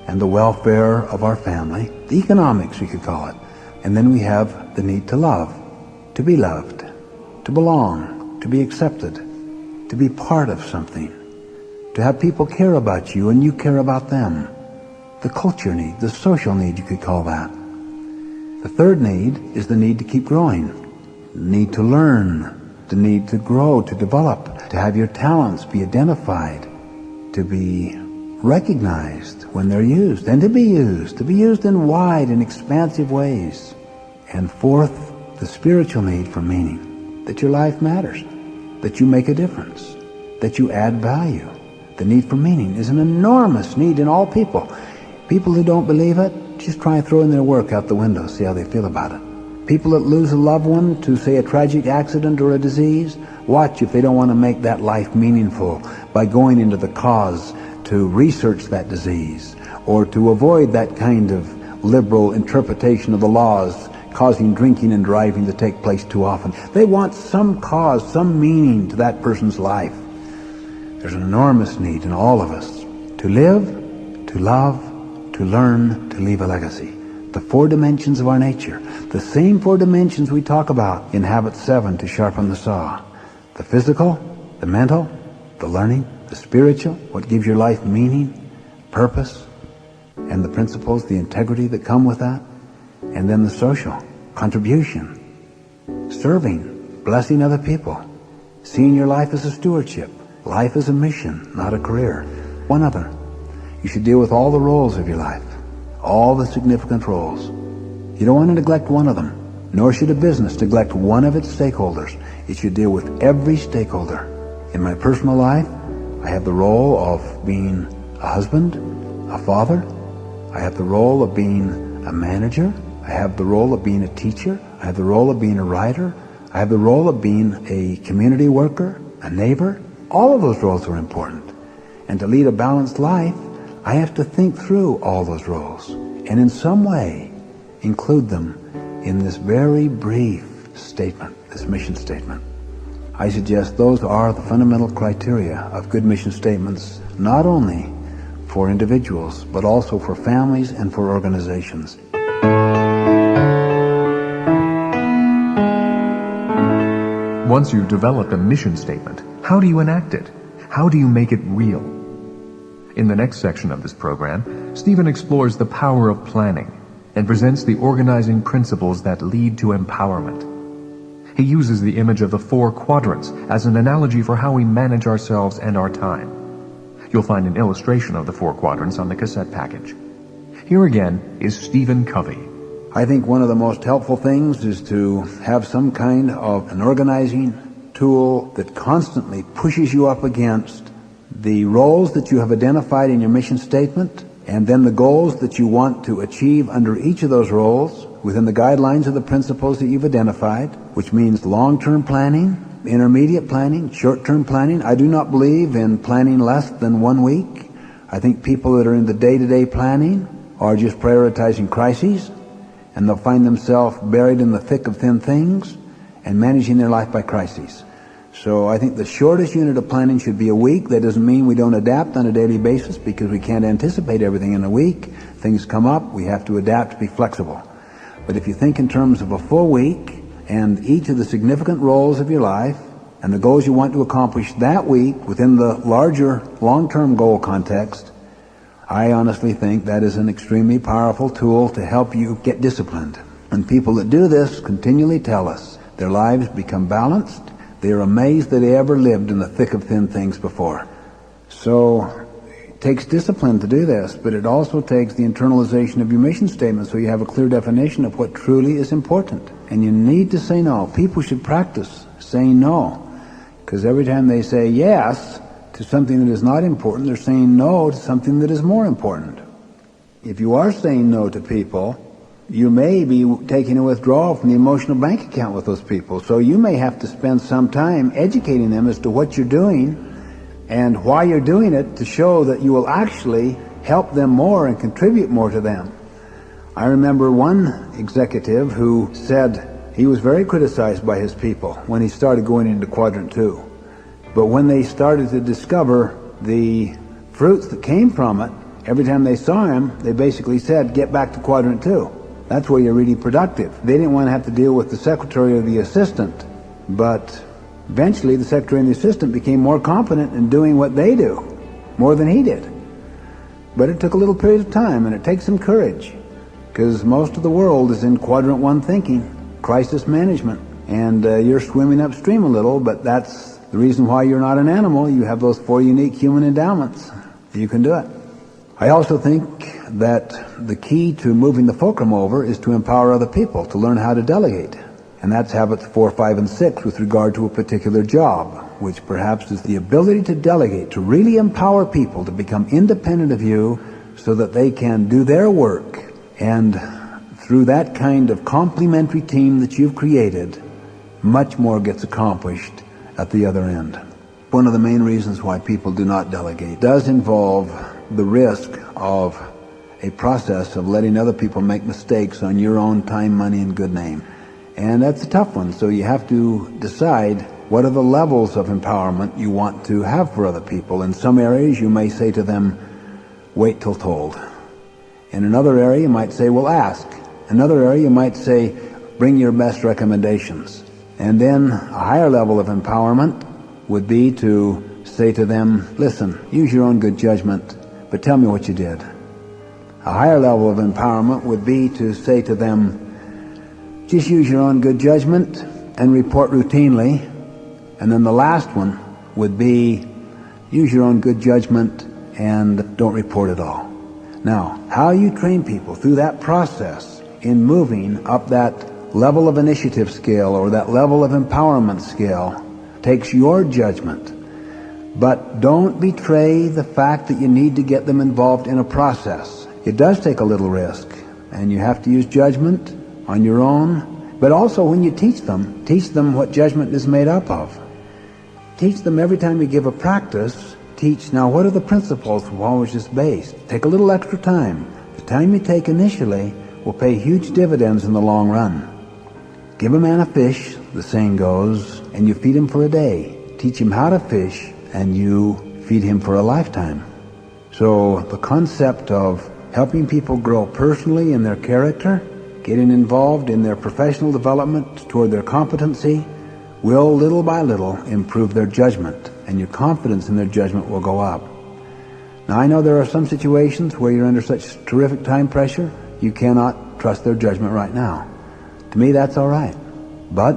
and the welfare of our family, the economics we could call it. And then we have the need to love, to be loved, to belong, to be accepted, to be part of something, to have people care about you and you care about them. The culture need, the social need, you could call that. The third need is the need to keep growing, the need to learn, the need to grow, to develop, to have your talents be identified, to be recognized when they're used, and to be used in wide and expansive ways. And fourth, the spiritual need for meaning, that your life matters, that you make a difference, that you add value. The need for meaning is an enormous need in all people. People who don't believe it, just try and throw in their work out the window, see how they feel about it. People that lose a loved one to, say, a tragic accident or a disease, watch if they don't want to make that life meaningful by going into the cause to research that disease or to avoid that kind of liberal interpretation of the laws causing drinking and driving to take place too often. They want some cause, some meaning to that person's life. There's an enormous need in all of us to live, to love, to learn, to leave a legacy. The four dimensions of our nature, the same four dimensions we talk about in Habit 7 to sharpen the saw. The physical, the mental, the learning, the spiritual, what gives your life meaning, purpose, and the principles, the integrity that come with that. And then the social, contribution, serving, blessing other people, seeing your life as a stewardship, life as a mission, not a career. One other, you should deal with all the roles of your life, all the significant roles. You don't want to neglect one of them, nor should a business neglect one of its stakeholders. It should deal with every stakeholder. In my personal life, I have the role of being a husband, a father. I have the role of being a manager. I have the role of being a teacher. I have the role of being a writer. I have the role of being a community worker, a neighbor. All of those roles are important. And to lead a balanced life, I have to think through all those roles and in some way include them in this very brief statement, this mission statement. I suggest those are the fundamental criteria of good mission statements, not only for individuals, but also for families and for organizations. Once you've developed a mission statement, how do you enact it? How do you make it real? In the next section of this program, Stephen explores the power of planning and presents the organizing principles that lead to empowerment. He uses the image of the 4 quadrants as an analogy for how we manage ourselves and our time. You'll find an illustration of the 4 quadrants on the cassette package. Here again is Stephen Covey. I think one of the most helpful things is to have some kind of an organizing tool that constantly pushes you up against the roles that you have identified in your mission statement, and then the goals that you want to achieve under each of those roles within the guidelines of the principles that you've identified, which means long-term planning, intermediate planning, short-term planning. I do not believe in planning less than 1 week. I think people that are in the day-to-day planning are just prioritizing crises, and they'll find themselves buried in the thick of thin things and managing their life by crises. So I think the shortest unit of planning should be a week. That doesn't mean we don't adapt on a daily basis, because we can't anticipate everything in a week. Things come up, we have to adapt, to be flexible. But if you think in terms of a full week and each of the significant roles of your life and the goals you want to accomplish that week within the larger long-term goal context, I honestly think that is an extremely powerful tool to help you get disciplined. And people that do this continually tell us their lives become balanced. They are amazed that they ever lived in the thick of thin things before. So it takes discipline to do this, but it also takes the internalization of your mission statement so you have a clear definition of what truly is important. And you need to say no. People should practice saying no, because every time they say yes to something that is not important, they're saying no to something that is more important. If you are saying no to people, you may be taking a withdrawal from the emotional bank account with those people. So you may have to spend some time educating them as to what you're doing and why you're doing it, to show that you will actually help them more and contribute more to them. I remember one executive who said he was very criticized by his people when he started going into Quadrant 2. But when they started to discover the fruits that came from it, every time they saw him, they basically said, get back to Quadrant 2. That's where you're really productive. They didn't want to have to deal with the secretary or the assistant, but eventually the secretary and the assistant became more competent in doing what they do, more than he did. But it took a little period of time, and it takes some courage, because most of the world is in Quadrant 1 thinking, crisis management, and you're swimming upstream a little, but that's the reason why you're not an animal. You have those 4 unique human endowments. You can do it. I also think that the key to moving the fulcrum over is to empower other people to learn how to delegate. And that's habits 4, 5, and 6 with regard to a particular job, which perhaps is the ability to delegate, to really empower people to become independent of you so that they can do their work. And through that kind of complementary team that you've created, much more gets accomplished at the other end. One of the main reasons why people do not delegate does involve the risk of a process of letting other people make mistakes on your own time, money, and good name. And that's a tough one. So you have to decide what are the levels of empowerment you want to have for other people. In some areas you may say to them, wait till told. In another area you might say, well, ask. Another area you might say, bring your best recommendations. And then a higher level of empowerment would be to say to them, listen, use your own good judgment, but tell me what you did. A higher level of empowerment would be to say to them, just use your own good judgment and report routinely. And then the last one would be, use your own good judgment and don't report at all. Now, how you train people through that process in moving up that level of initiative scale or that level of empowerment scale takes your judgment. But don't betray the fact that you need to get them involved in a process. It does take a little risk, and you have to use judgment on your own. But also when you teach them what judgment is made up of. Teach them every time you give a practice, teach, now what are the principles of what was just based? Take a little extra time. The time you take initially will pay huge dividends in the long run. Give a man a fish, the saying goes, and you feed him for a day. Teach him how to fish, and you feed him for a lifetime. So the concept of helping people grow personally in their character, getting involved in their professional development toward their competency, will little by little improve their judgment, and your confidence in their judgment will go up. Now I know there are some situations where you're under such terrific time pressure, you cannot trust their judgment right now. To me that's all right. But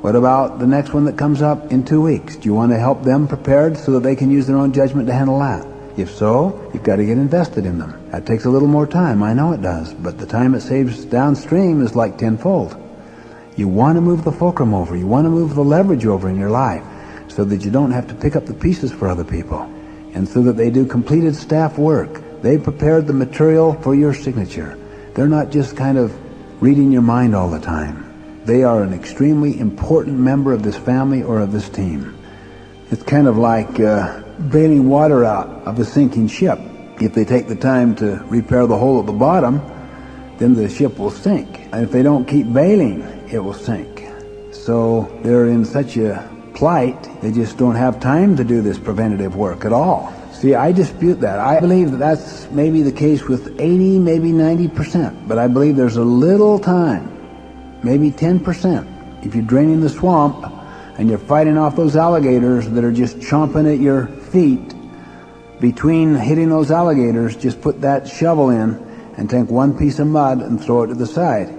what about the next one that comes up in 2 weeks? Do you want to help them prepared so that they can use their own judgment to handle that? If so, you've got to get invested in them. That takes a little more time, I know it does, but the time it saves downstream is like tenfold. You want to move the fulcrum over, you want to move the leverage over in your life so that you don't have to pick up the pieces for other people, and so that they do completed staff work. They prepared the material for your signature. They're not just kind of reading your mind all the time. They are an extremely important member of this family or of this team. It's kind of like bailing water out of a sinking ship. If they take the time to repair the hole at the bottom, then the ship will sink. And if they don't keep bailing, it will sink. So they're in such a plight, they just don't have time to do this preventative work at all. See, I dispute that. I believe that that's maybe the case with 80, maybe 90%, but I believe there's a little time, maybe 10%. If you're draining the swamp and you're fighting off those alligators that are just chomping at your feet, between hitting those alligators, just put that shovel in and take one piece of mud and throw it to the side.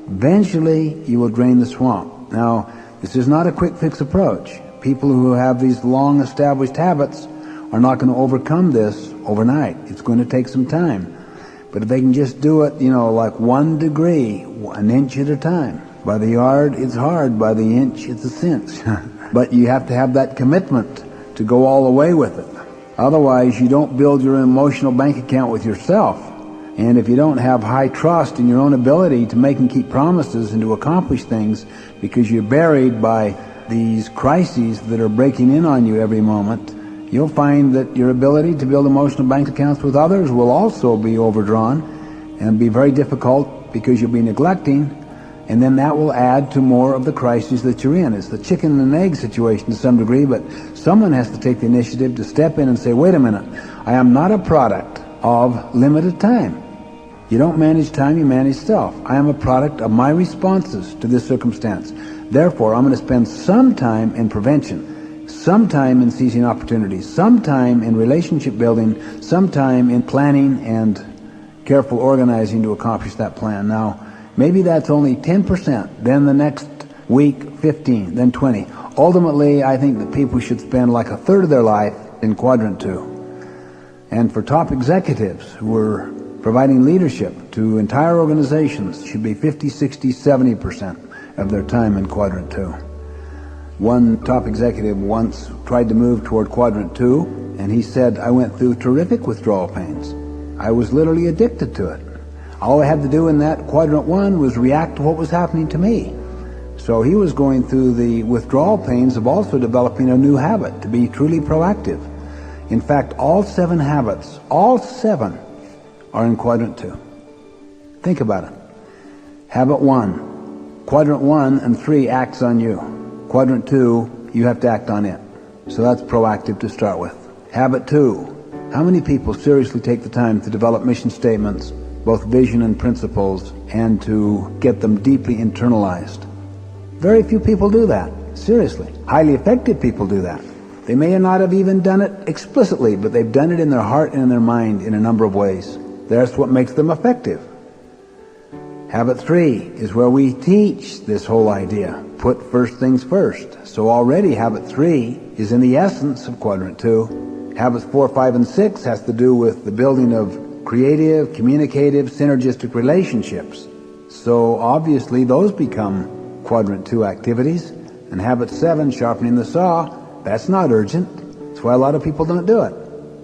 Eventually, you will drain the swamp. Now, this is not a quick fix approach. People who have these long established habits are not going to overcome this overnight. It's going to take some time. But if they can just do it, like 1 degree, an inch at a time. By the yard, it's hard. By the inch, it's a cinch. But you have to have that commitment to go all the way with it. Otherwise, you don't build your emotional bank account with yourself. And if you don't have high trust in your own ability to make and keep promises and to accomplish things because you're buried by these crises that are breaking in on you every moment, you'll find that your ability to build emotional bank accounts with others will also be overdrawn and be very difficult because you'll be neglecting, and then that will add to more of the crises that you're in. It's the chicken and egg situation to some degree, but someone has to take the initiative to step in and say, wait a minute, I am not a product of limited time. You don't manage time, you manage self. I am a product of my responses to this circumstance. Therefore, I'm going to spend some time in prevention, some time in seizing opportunities, some time in relationship building, some time in planning and careful organizing to accomplish that plan. Now, maybe that's only 10%, then the next week 15, then 20. Ultimately, I think that people should spend like a third of their life in quadrant 2. And for top executives who are providing leadership to entire organizations, should be 50, 60, 70% of their time in quadrant 2. One top executive once tried to move toward quadrant 2, and he said, I went through terrific withdrawal pains. I was literally addicted to it. All I had to do in that quadrant 1 was react to what was happening to me. So he was going through the withdrawal pains of also developing a new habit, to be truly proactive. In fact, all 7 habits, all 7, are in quadrant 2. Think about it. Habit 1, quadrant 1 and 3 acts on you. Quadrant 2, you have to act on it. So that's proactive to start with. Habit 2, how many people seriously take the time to develop mission statements, both vision and principles, and to get them deeply internalized? Very few people do that, seriously. Highly effective people do that. They may not have even done it explicitly, but they've done it in their heart and in their mind in a number of ways. That's what makes them effective. Habit 3 is where we teach this whole idea. Put first things first. So already habit 3 is in the essence of quadrant 2. Habits 4, 5, and 6 has to do with the building of creative, communicative, synergistic relationships. So obviously those become quadrant 2 activities. And habit 7, sharpening the saw, that's not urgent. That's why a lot of people don't do it.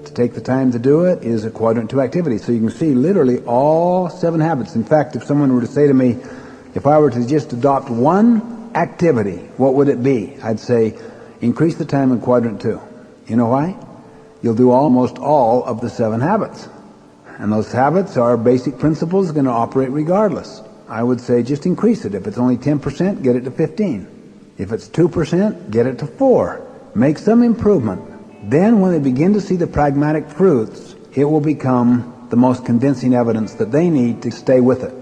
To take the time to do it is a quadrant 2 activity. So you can see literally all 7 habits. In fact, if someone were to say to me, if I were to just adopt one activity, what would it be? I'd say, increase the time in quadrant 2. You know why? You'll do almost all of the 7 habits. And those habits are basic principles going to operate regardless. I would say just increase it. If it's only 10%, get it to 15. If it's 2%, get it to 4. Make some improvement. Then when they begin to see the pragmatic fruits, it will become the most convincing evidence that they need to stay with it.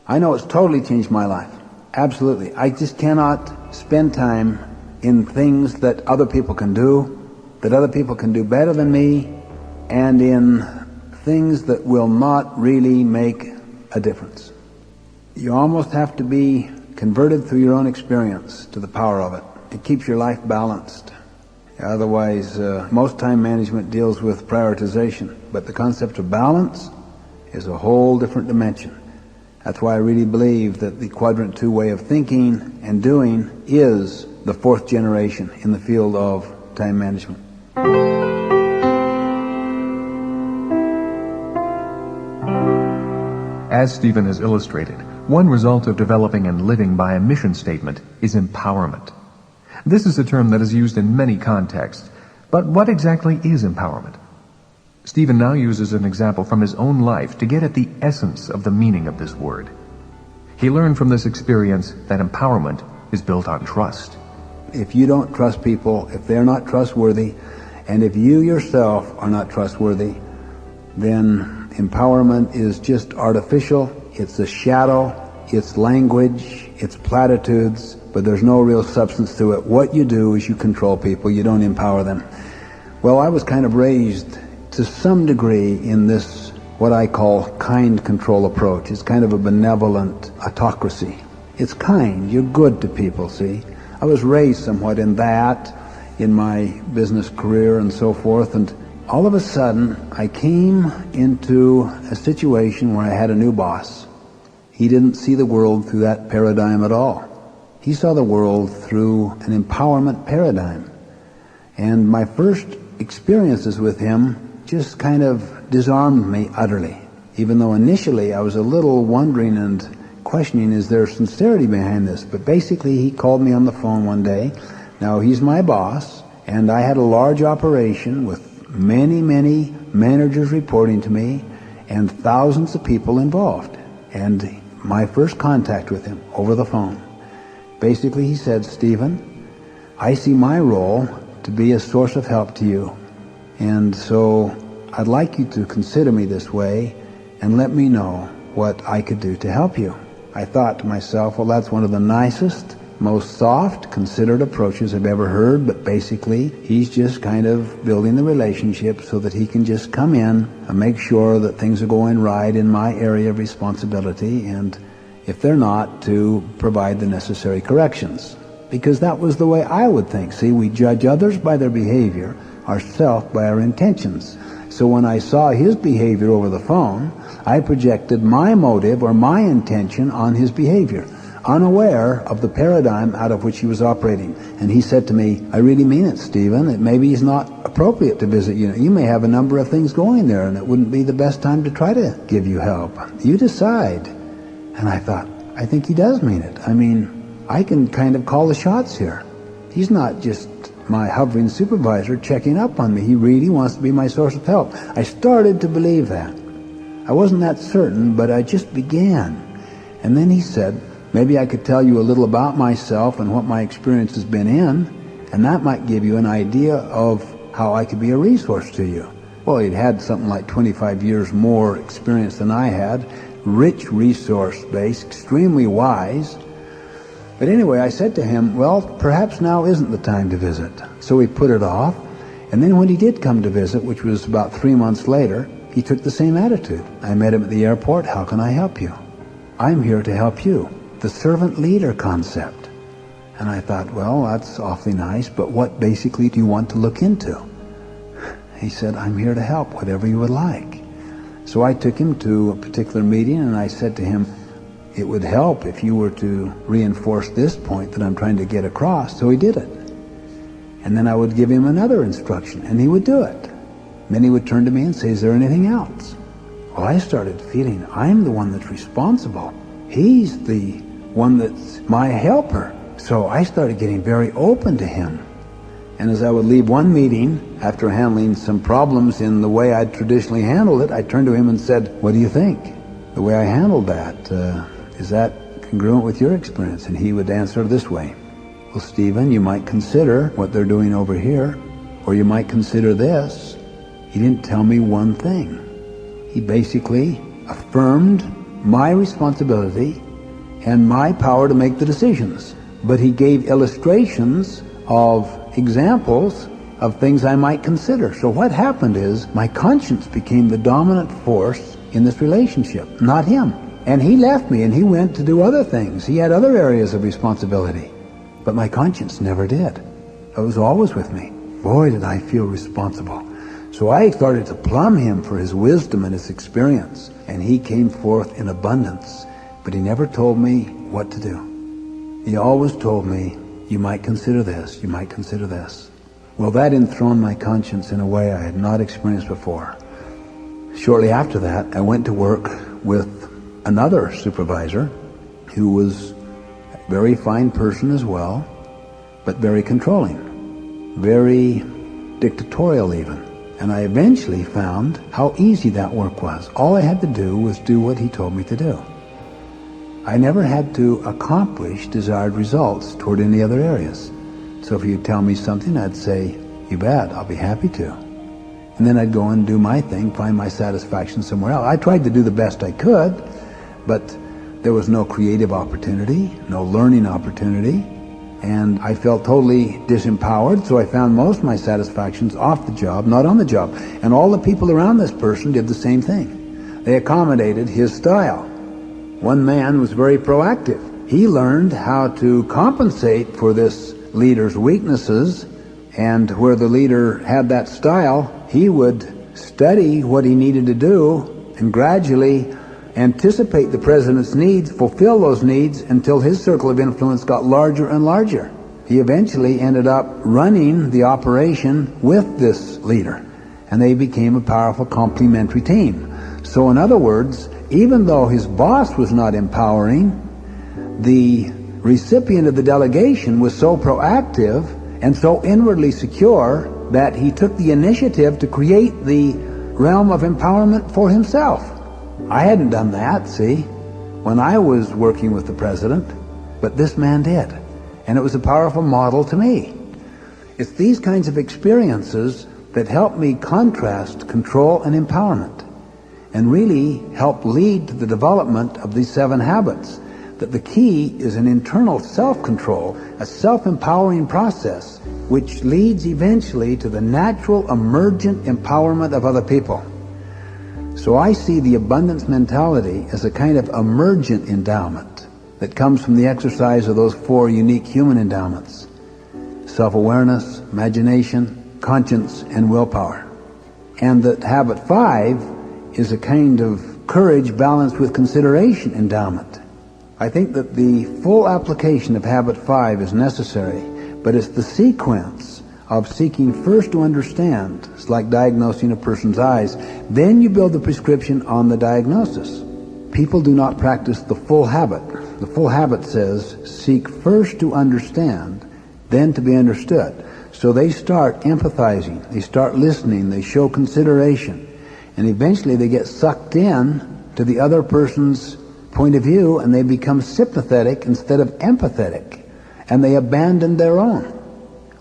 I know it's totally changed my life. Absolutely. I just cannot spend time in things that other people can do, that other people can do better than me, and in things that will not really make a difference. You almost have to be converted through your own experience to the power of it. It keeps your life balanced. Otherwise, most time management deals with prioritization, but the concept of balance is a whole different dimension. That's why I really believe that the quadrant 2 way of thinking and doing is the fourth generation in the field of time management. As Stephen has illustrated, one result of developing and living by a mission statement is empowerment. This is a term that is used in many contexts, but what exactly is empowerment? Stephen now uses an example from his own life to get at the essence of the meaning of this word. He learned from this experience that empowerment is built on trust. If you don't trust people, if they're not trustworthy, and if you yourself are not trustworthy, then empowerment is just artificial, it's a shadow, it's language, it's platitudes, but there's no real substance to it. What you do is you control people, you don't empower them. Well, I was kind of raised to some degree in this, what I call kind control approach. It's kind of a benevolent autocracy. It's kind, you're good to people, see? I was raised somewhat in that, in my business career and so forth, and all of a sudden I came into a situation where I had a new boss. He didn't see the world through that paradigm at all. He saw the world through an empowerment paradigm. And my first experiences with him just kind of disarmed me utterly, even though initially I was a little wondering and questioning, is there sincerity behind this? But basically he called me on the phone one day. Now he's my boss, and I had a large operation with many managers reporting to me and thousands of people involved. And my first contact with him over the phone, basically he said, Stephen, I see my role to be a source of help to you. And so I'd like you to consider me this way and let me know what I could do to help you. I thought to myself, well, that's one of the nicest, most soft, considered approaches I've ever heard, but basically he's just kind of building the relationship so that he can just come in and make sure that things are going right in my area of responsibility, and if they're not, to provide the necessary corrections. Because that was the way I would think. See, we judge others by their behavior, ourselves by our intentions. So when I saw his behavior over the phone, I projected my motive or my intention on his behavior, unaware of the paradigm out of which he was operating. And he said to me, I really mean it, Stephen. It maybe is not appropriate to visit you. You may have a number of things going there, and it wouldn't be the best time to try to give you help. You decide. And I thought, I think he does mean it. I mean, I can kind of call the shots here. He's not just my hovering supervisor checking up on me. He really wants to be my source of help. I started to believe that. I wasn't that certain, but I just began. And then he said, maybe I could tell you a little about myself and what my experience has been in, and that might give you an idea of how I could be a resource to you. Well, he'd had something like 25 years more experience than I had, rich resource base, extremely wise. But anyway, I said to him, well, perhaps now isn't the time to visit. So we put it off, and then when he did come to visit, which was about 3 months later, he took the same attitude. I met him at the airport. How can I help you? I'm here to help you. The servant leader concept. And I thought, well, that's awfully nice, but what basically do you want to look into? He said, I'm here to help, whatever you would like. So I took him to a particular meeting, and I said to him, it would help if you were to reinforce this point that I'm trying to get across. So he did it. And then I would give him another instruction, and he would do it. Then he would turn to me and say, is there anything else? Well, I started feeling I'm the one that's responsible. He's the one that's my helper. So I started getting very open to him. And as I would leave one meeting, after handling some problems in the way I'd traditionally handled it, I turned to him and said, what do you think? The way I handled that, is that congruent with your experience? And he would answer this way. Well, Stephen, you might consider what they're doing over here, or you might consider this. He didn't tell me one thing. He basically affirmed my responsibility and my power to make the decisions. But he gave illustrations of examples of things I might consider. So what happened is my conscience became the dominant force in this relationship, not him. And he left me and he went to do other things. He had other areas of responsibility. But my conscience never did. It was always with me. Boy, did I feel responsible. So I started to plumb him for his wisdom and his experience, and he came forth in abundance. But he never told me what to do. He always told me, you might consider this, you might consider this. Well, that enthroned my conscience in a way I had not experienced before. Shortly after that, I went to work with another supervisor who was a very fine person as well, but very controlling, very dictatorial even. And I eventually found how easy that work was. All I had to do was do what he told me to do. I never had to accomplish desired results toward any other areas. So if he'd tell me something, I'd say, you bet, I'll be happy to. And then I'd go and do my thing, find my satisfaction somewhere else. I tried to do the best I could, but there was no creative opportunity, no learning opportunity, and I felt totally disempowered, so I found most of my satisfactions off the job, not on the job. And all the people around this person did the same thing. They accommodated his style. One man was very proactive. He learned how to compensate for this leader's weaknesses, and where the leader had that style, he would study what he needed to do and gradually anticipate the president's needs, fulfill those needs until his circle of influence got larger and larger. He eventually ended up running the operation with this leader, and they became a powerful complementary team. So in other words, even though his boss was not empowering, the recipient of the delegation was so proactive and so inwardly secure that he took the initiative to create the realm of empowerment for himself. I hadn't done that, see, when I was working with the president, but this man did. And it was a powerful model to me. It's these kinds of experiences that help me contrast control and empowerment, and really help lead to the development of these 7 habits. That the key is an internal self-control, a self-empowering process, which leads eventually to the natural emergent empowerment of other people. So I see the abundance mentality as a kind of emergent endowment that comes from the exercise of those 4 unique human endowments: self-awareness, imagination, conscience, and willpower. And that habit 5 is a kind of courage balanced with consideration endowment. I think that the full application of habit 5 is necessary, but it's the sequence of seeking first to understand. It's like diagnosing a person's eyes. Then you build the prescription on the diagnosis. People do not practice the full habit. The full habit says, seek first to understand, then to be understood. So they start empathizing, they start listening, they show consideration, and eventually they get sucked in to the other person's point of view, and they become sympathetic instead of empathetic, and they abandon their own.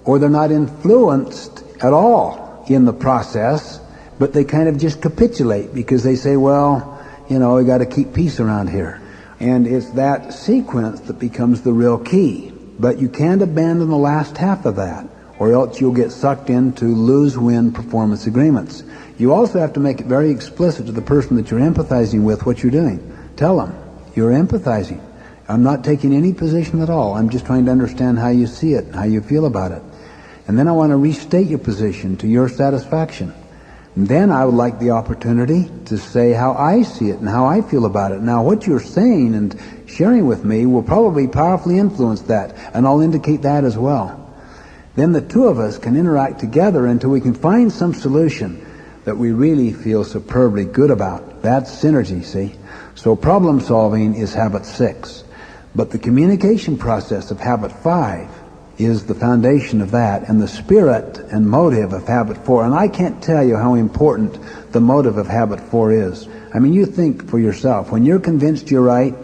Or they're not influenced at all in the process, but they kind of just capitulate because they say, well, you know, we got to keep peace around here. And it's that sequence that becomes the real key. But you can't abandon the last half of that, or else you'll get sucked into lose-win performance agreements. You also have to make it very explicit to the person that you're empathizing with what you're doing. Tell them, you're empathizing. I'm not taking any position at all. I'm just trying to understand how you see it, how you feel about it. And then I want to restate your position to your satisfaction. And then I would like the opportunity to say how I see it and how I feel about it. Now, what you're saying and sharing with me will probably powerfully influence that, and I'll indicate that as well. Then the two of us can interact together until we can find some solution that we really feel superbly good about. That's synergy, see? So problem solving is habit 6. But the communication process of habit 5 is the foundation of that, and the spirit and motive of habit 4. And I can't tell you how important the motive of habit 4 is. I mean, you think for yourself, when you're convinced you're right,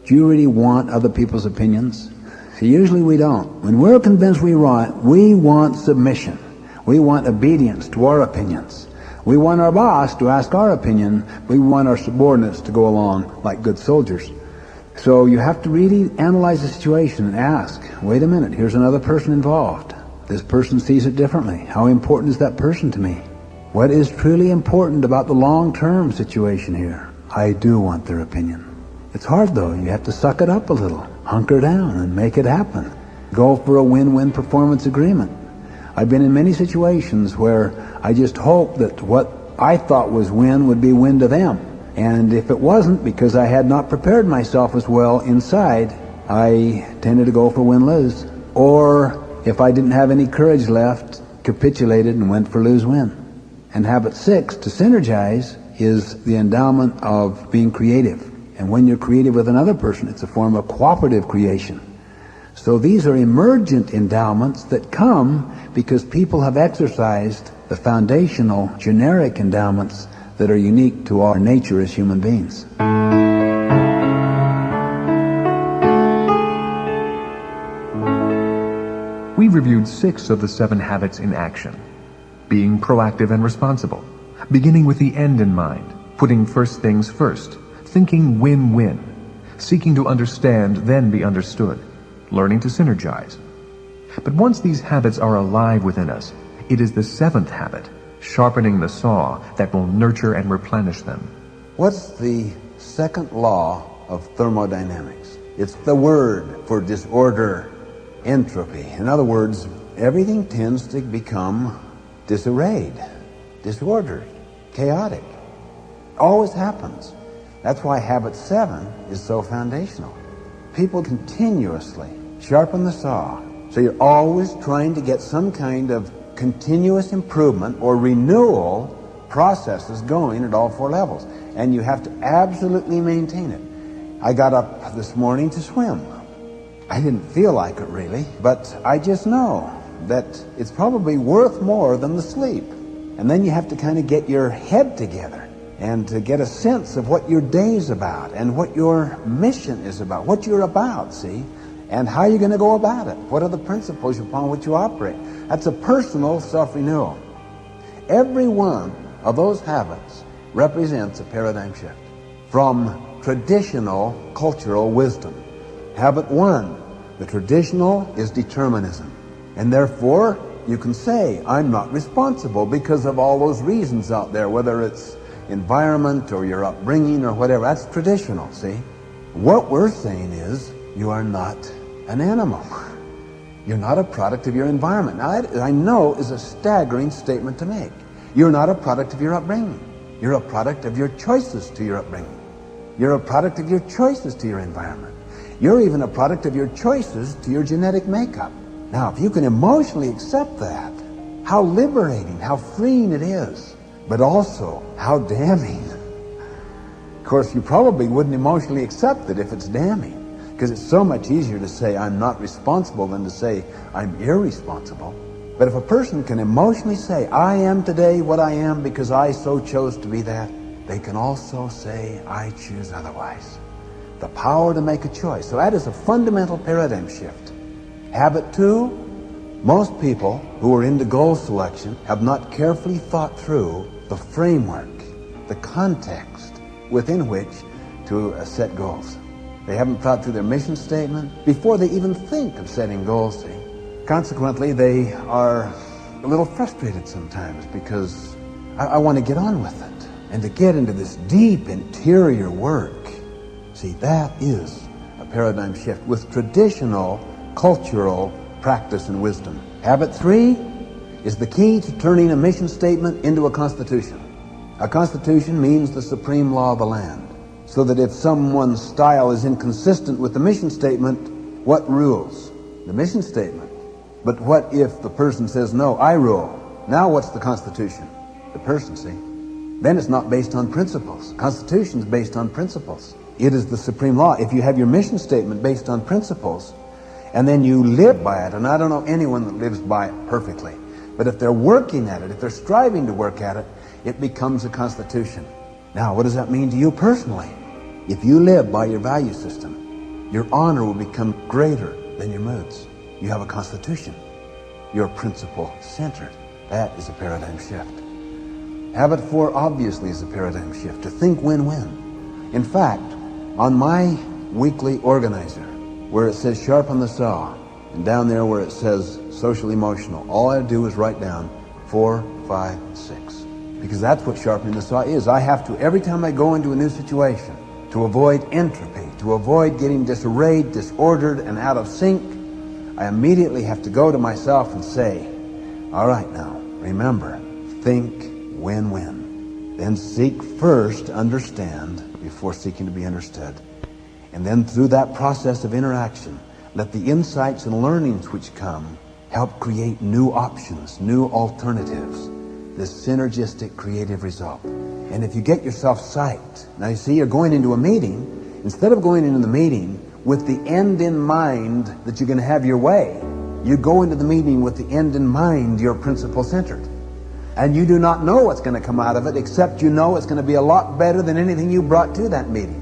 do you really want other people's opinions? See, usually we don't. When we're convinced we want submission. We want obedience to our opinions. We want our boss to ask our opinion. We want our subordinates to go along like good soldiers. So you have to really analyze the situation and ask, wait a minute, here's another person involved. This person sees it differently. How important is that person to me? What is truly important about the long-term situation here? I do want their opinion. It's hard though. You have to suck it up a little, hunker down and make it happen. Go for a win-win performance agreement. I've been in many situations where I just hoped that what I thought was win would be win to them. And if it wasn't, because I had not prepared myself as well inside, I tended to go for win-lose. Or if I didn't have any courage left, capitulated and went for lose-win. And habit 6, to synergize, is the endowment of being creative. And when you're creative with another person, it's a form of cooperative creation. So these are emergent endowments that come because people have exercised the foundational, generic endowments that are unique to our nature as human beings. We've reviewed 6 of the 7 habits in action. Being proactive and responsible, beginning with the end in mind, putting first things first, thinking win-win, seeking to understand, then be understood, learning to synergize. But once these habits are alive within us, it is the 7th habit, sharpening the saw, that will nurture and replenish them. What's the second law of thermodynamics? It's the word for disorder, entropy. In other words, everything tends to become disarrayed, disordered, chaotic. Always happens. That's why habit 7 is so foundational. People continuously sharpen the saw. So you're always trying to get some kind of continuous improvement or renewal processes going at all 4 levels. And you have to absolutely maintain it. I got up this morning to swim. I didn't feel like it really, but I just know that it's probably worth more than the sleep. And then you have to kind of get your head together and to get a sense of what your day's about and what your mission is about, what you're about, see? And how you're going to go about it. What are the principles upon which you operate? That's a personal self-renewal. Every one of those habits represents a paradigm shift from traditional cultural wisdom. Habit 1, the traditional is determinism. And therefore, you can say, I'm not responsible because of all those reasons out there, whether it's environment or your upbringing or whatever. That's traditional, see? What we're saying is, you are not an animal. You're not a product of your environment. Now, that, I know, is a staggering statement to make. You're not a product of your upbringing. You're a product of your choices to your upbringing. You're a product of your choices to your environment. You're even a product of your choices to your genetic makeup. Now, if you can emotionally accept that, how liberating, how freeing it is, but also how damning. Of course, you probably wouldn't emotionally accept it if it's damning, because it's so much easier to say I'm not responsible than to say I'm irresponsible. But if a person can emotionally say, I am today what I am because I so chose to be that, they can also say, I choose otherwise. The power to make a choice. So that is a fundamental paradigm shift. Habit 2, most people who are into goal selection have not carefully thought through the framework, the context within which to set goals. They haven't thought through their mission statement before they even think of setting goals, see? Consequently, they are a little frustrated sometimes because I want to get on with it and to get into this deep interior work. See, that is a paradigm shift with traditional cultural practice and wisdom. Habit 3 is the key to turning a mission statement into a constitution. A constitution means the supreme law of the land. So that if someone's style is inconsistent with the mission statement, what rules? The mission statement. But what if the person says, no, I rule? Now what's the Constitution? The person, see? Then it's not based on principles. Constitution is based on principles. It is the supreme law. If you have your mission statement based on principles, and then you live by it, and I don't know anyone that lives by it perfectly, but if they're working at it, if they're striving to work at it, it becomes a constitution. Now, what does that mean to you personally? If you live by your value system, your honor will become greater than your moods. You have a constitution. You're principle-centered. That is a paradigm shift. Habit 4 obviously is a paradigm shift, to think win-win. In fact, on my weekly organizer, where it says sharpen the saw, and down there where it says social emotional, all I do is write down 4, 5, 6. Because that's what sharpening the saw is. I have to, every time I go into a new situation, to avoid entropy, to avoid getting disarrayed, disordered, and out of sync, I immediately have to go to myself and say, All right, now, remember, think win-win. Then seek first to understand before seeking to be understood. And then through that process of interaction, let the insights and learnings which come help create new options, new alternatives, this synergistic creative result. And if you get yourself psyched, now you see you're going into a meeting, instead of going into the meeting with the end in mind that you're going to have your way, you go into the meeting with the end in mind you're principle-centered. And you do not know what's going to come out of it, except you know it's going to be a lot better than anything you brought to that meeting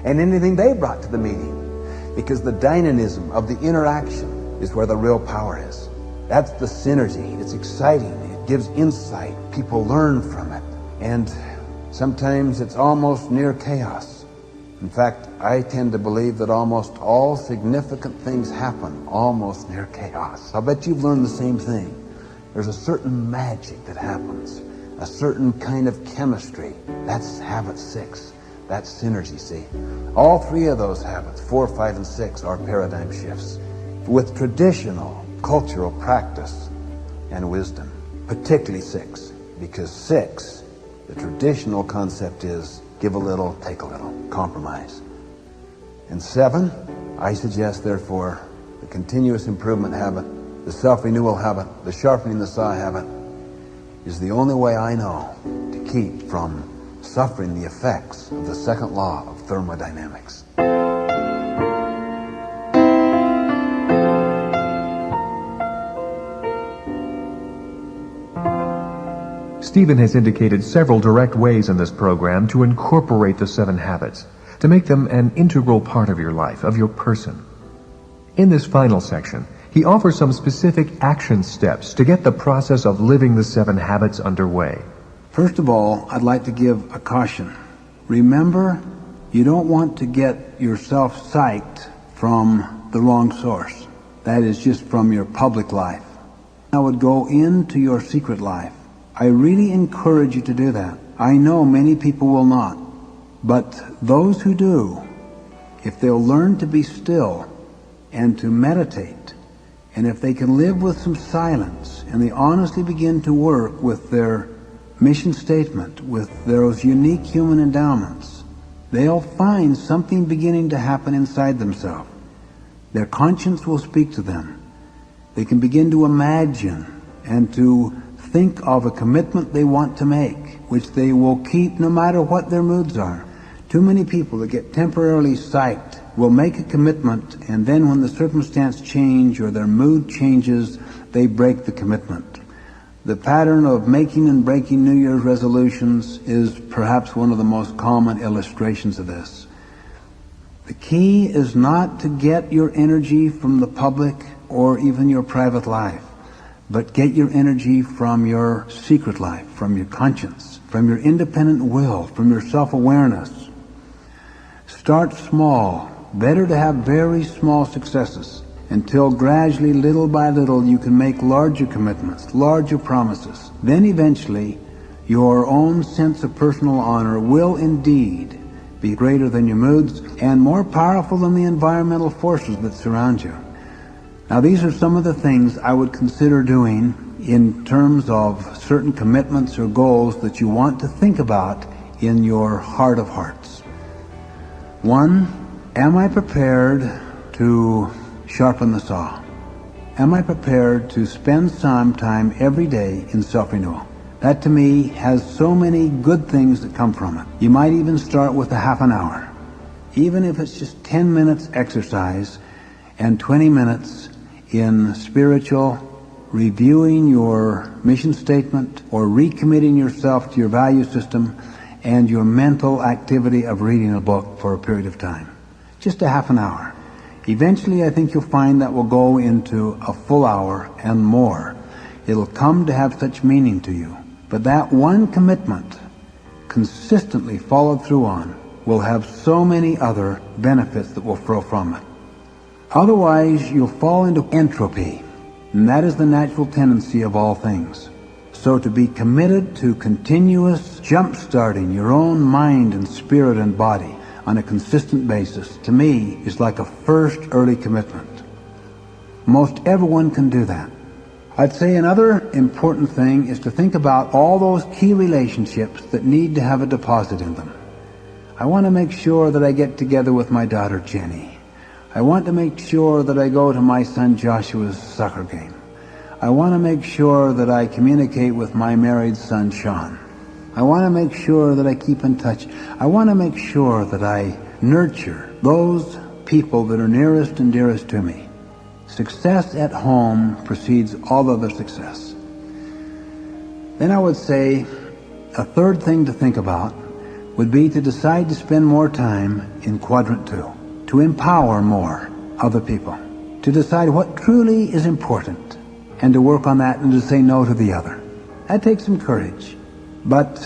and anything they brought to the meeting. Because the dynamism of the interaction is where the real power is. That's the synergy. It's exciting. It gives insight. People learn from it. And sometimes it's almost near chaos. In fact, I tend to believe that almost all significant things happen almost near chaos. I'll bet you've learned the same thing. There's a certain magic that happens, a certain kind of chemistry. That's habit 6. That's synergy, see. All 3 of those habits, 4, 5, and 6, are paradigm shifts with traditional cultural practice and wisdom, particularly 6, because 6, the traditional concept is give a little, take a little, compromise. And 7, I suggest, therefore, the continuous improvement habit, the self-renewal habit, the sharpening the saw habit, is the only way I know to keep from suffering the effects of the second law of thermodynamics. Stephen has indicated several direct ways in this program to incorporate the 7 habits, to make them an integral part of your life, of your person. In this final section, he offers some specific action steps to get the process of living the 7 habits underway. First of all, I'd like to give a caution. Remember, you don't want to get yourself psyched from the wrong source. That is, just from your public life. I would go into your secret life. I really encourage you to do that. I know many people will not. But those who do, if they'll learn to be still and to meditate, and if they can live with some silence, and they honestly begin to work with their mission statement, with those unique human endowments, they'll find something beginning to happen inside themselves. Their conscience will speak to them. They can begin to imagine and to think of a commitment they want to make, which they will keep no matter what their moods are. Too many people that get temporarily psyched will make a commitment, and then when the circumstance change or their mood changes, they break the commitment. The pattern of making and breaking New Year's resolutions is perhaps one of the most common illustrations of this. The key is not to get your energy from the public or even your private life, but get your energy from your secret life, from your conscience, from your independent will, from your self-awareness. Start small. Better to have very small successes, until gradually, little by little, you can make larger commitments, larger promises. Then eventually, your own sense of personal honor will indeed be greater than your moods and more powerful than the environmental forces that surround you. Now, these are some of the things I would consider doing in terms of certain commitments or goals that you want to think about in your heart of hearts. 1, am I prepared to sharpen the saw? Am I prepared to spend some time every day in self-renewal? That to me has so many good things that come from it. You might even start with a half an hour. Even if it's just 10 minutes exercise and 20 minutes in spiritual, reviewing your mission statement or recommitting yourself to your value system and your mental activity of reading a book for a period of time. Just a half an hour. Eventually, I think you'll find that will go into a full hour and more. It'll come to have such meaning to you. But that one commitment, consistently followed through on, will have so many other benefits that will flow from it. Otherwise, you'll fall into entropy, and that is the natural tendency of all things. So to be committed to continuous jump-starting your own mind and spirit and body on a consistent basis, to me, is like a first early commitment. Most everyone can do that. I'd say another important thing is to think about all those key relationships that need to have a deposit in them. I want to make sure that I get together with my daughter Jenny. I want to make sure that I go to my son Joshua's soccer game. I want to make sure that I communicate with my married son Sean. I want to make sure that I keep in touch. I want to make sure that I nurture those people that are nearest and dearest to me. Success at home precedes all other success. Then I would say a third thing to think about would be to decide to spend more time in quadrant 2, to empower more other people, to decide what truly is important, and to work on that and to say no to the other. That takes some courage, but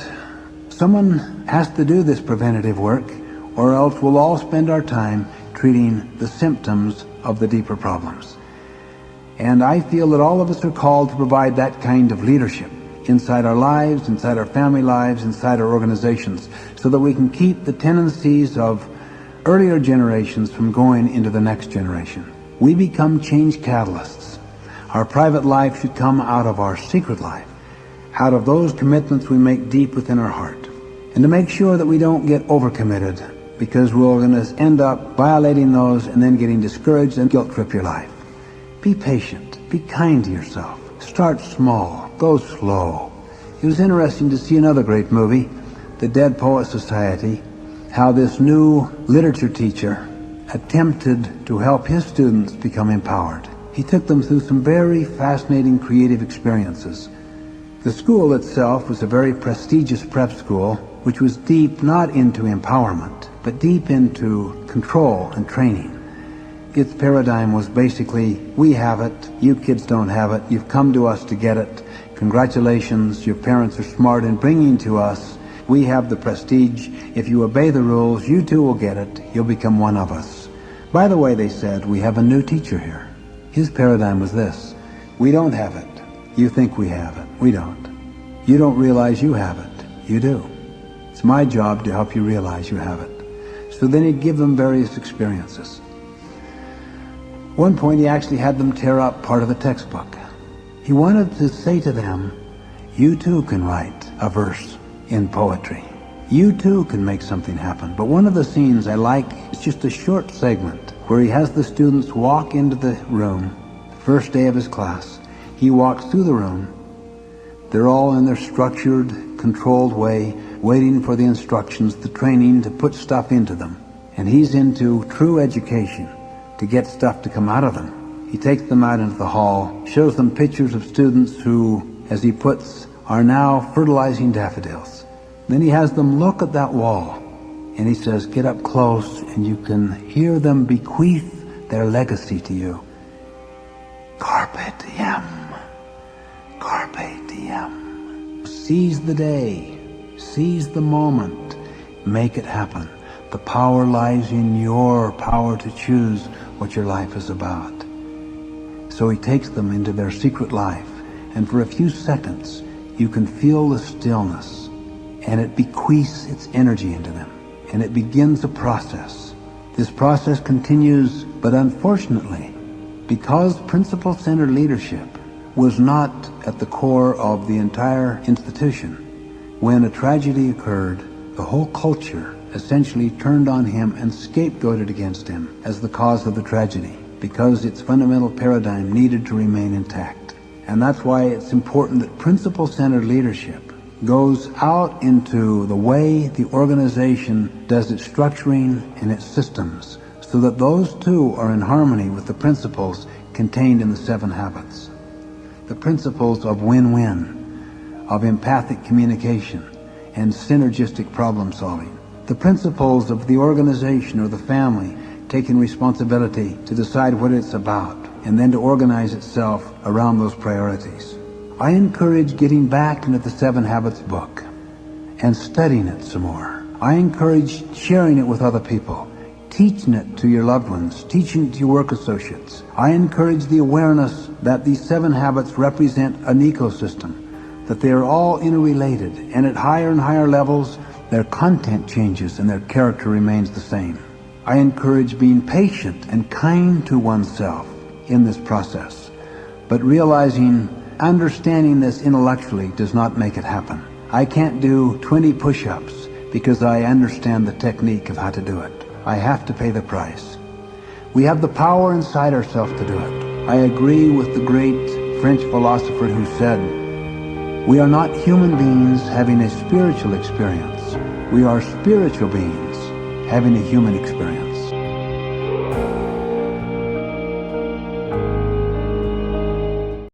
someone has to do this preventative work, or else we'll all spend our time treating the symptoms of the deeper problems. And I feel that all of us are called to provide that kind of leadership inside our lives, inside our family lives, inside our organizations, so that we can keep the tendencies of earlier generations from going into the next generation. We become change catalysts. Our private life should come out of our secret life, out of those commitments we make deep within our heart. And to make sure that we don't get overcommitted, because we're going to end up violating those and then getting discouraged and guilt trip your life. Be patient. Be kind to yourself. Start small. Go slow. It was interesting to see another great movie, The Dead Poets Society, how this new literature teacher attempted to help his students become empowered. He took them through some very fascinating creative experiences. The school itself was a very prestigious prep school, which was deep not into empowerment, but deep into control and training. Its paradigm was basically, we have it, you kids don't have it, you've come to us to get it. Congratulations, your parents are smart in bringing to us. We have the prestige. If you obey the rules, you too will get it. You'll become one of us. By the way, they said, we have a new teacher here. His paradigm was this: we don't have it. You think we have it. We don't. You don't realize you have it. You do. It's my job to help you realize you have it. So then he'd give them various experiences. One point he actually had them tear up part of the textbook. He wanted to say to them, you too can write a verse in poetry. You too can make something happen. But one of the scenes I like is just a short segment where he has the students walk into the room, the first day of his class. He walks through the room. They're all in their structured, controlled way, waiting for the instructions, the training to put stuff into them. And he's into true education, to get stuff to come out of them. He takes them out into the hall, shows them pictures of students who, as he puts, are now fertilizing daffodils. Then he has them look at that wall, and he says, get up close and you can hear them bequeath their legacy to you. Carpe diem. Carpe diem. Seize the day. Seize the moment. Make it happen. The power lies in your power to choose what your life is about. So he takes them into their secret life, and for a few seconds you can feel the stillness, and it bequeaths its energy into them, and it begins a process. This process continues, but unfortunately, because principle-centered leadership was not at the core of the entire institution, when a tragedy occurred, the whole culture essentially turned on him and scapegoated against him as the cause of the tragedy, because its fundamental paradigm needed to remain intact. And that's why it's important that principle-centered leadership goes out into the way the organization does its structuring and its systems, so that those two are in harmony with the principles contained in the 7 habits. The principles of win-win, of empathic communication, and synergistic problem solving. The principles of the organization or the family taking responsibility to decide what it's about and then to organize itself around those priorities. I encourage getting back into the 7 Habits book and studying it some more. I encourage sharing it with other people, teaching it to your loved ones, teaching it to your work associates. I encourage the awareness that these 7 habits represent an ecosystem, that they are all interrelated, and at higher and higher levels their content changes and their character remains the same. I encourage being patient and kind to oneself in this process. But realizing, understanding this intellectually does not make it happen. I can't do 20 push-ups because I understand the technique of how to do it. I have to pay the price. We have the power inside ourselves to do it. I agree with the great French philosopher who said, "We are not human beings having a spiritual experience. We are spiritual beings having a human experience."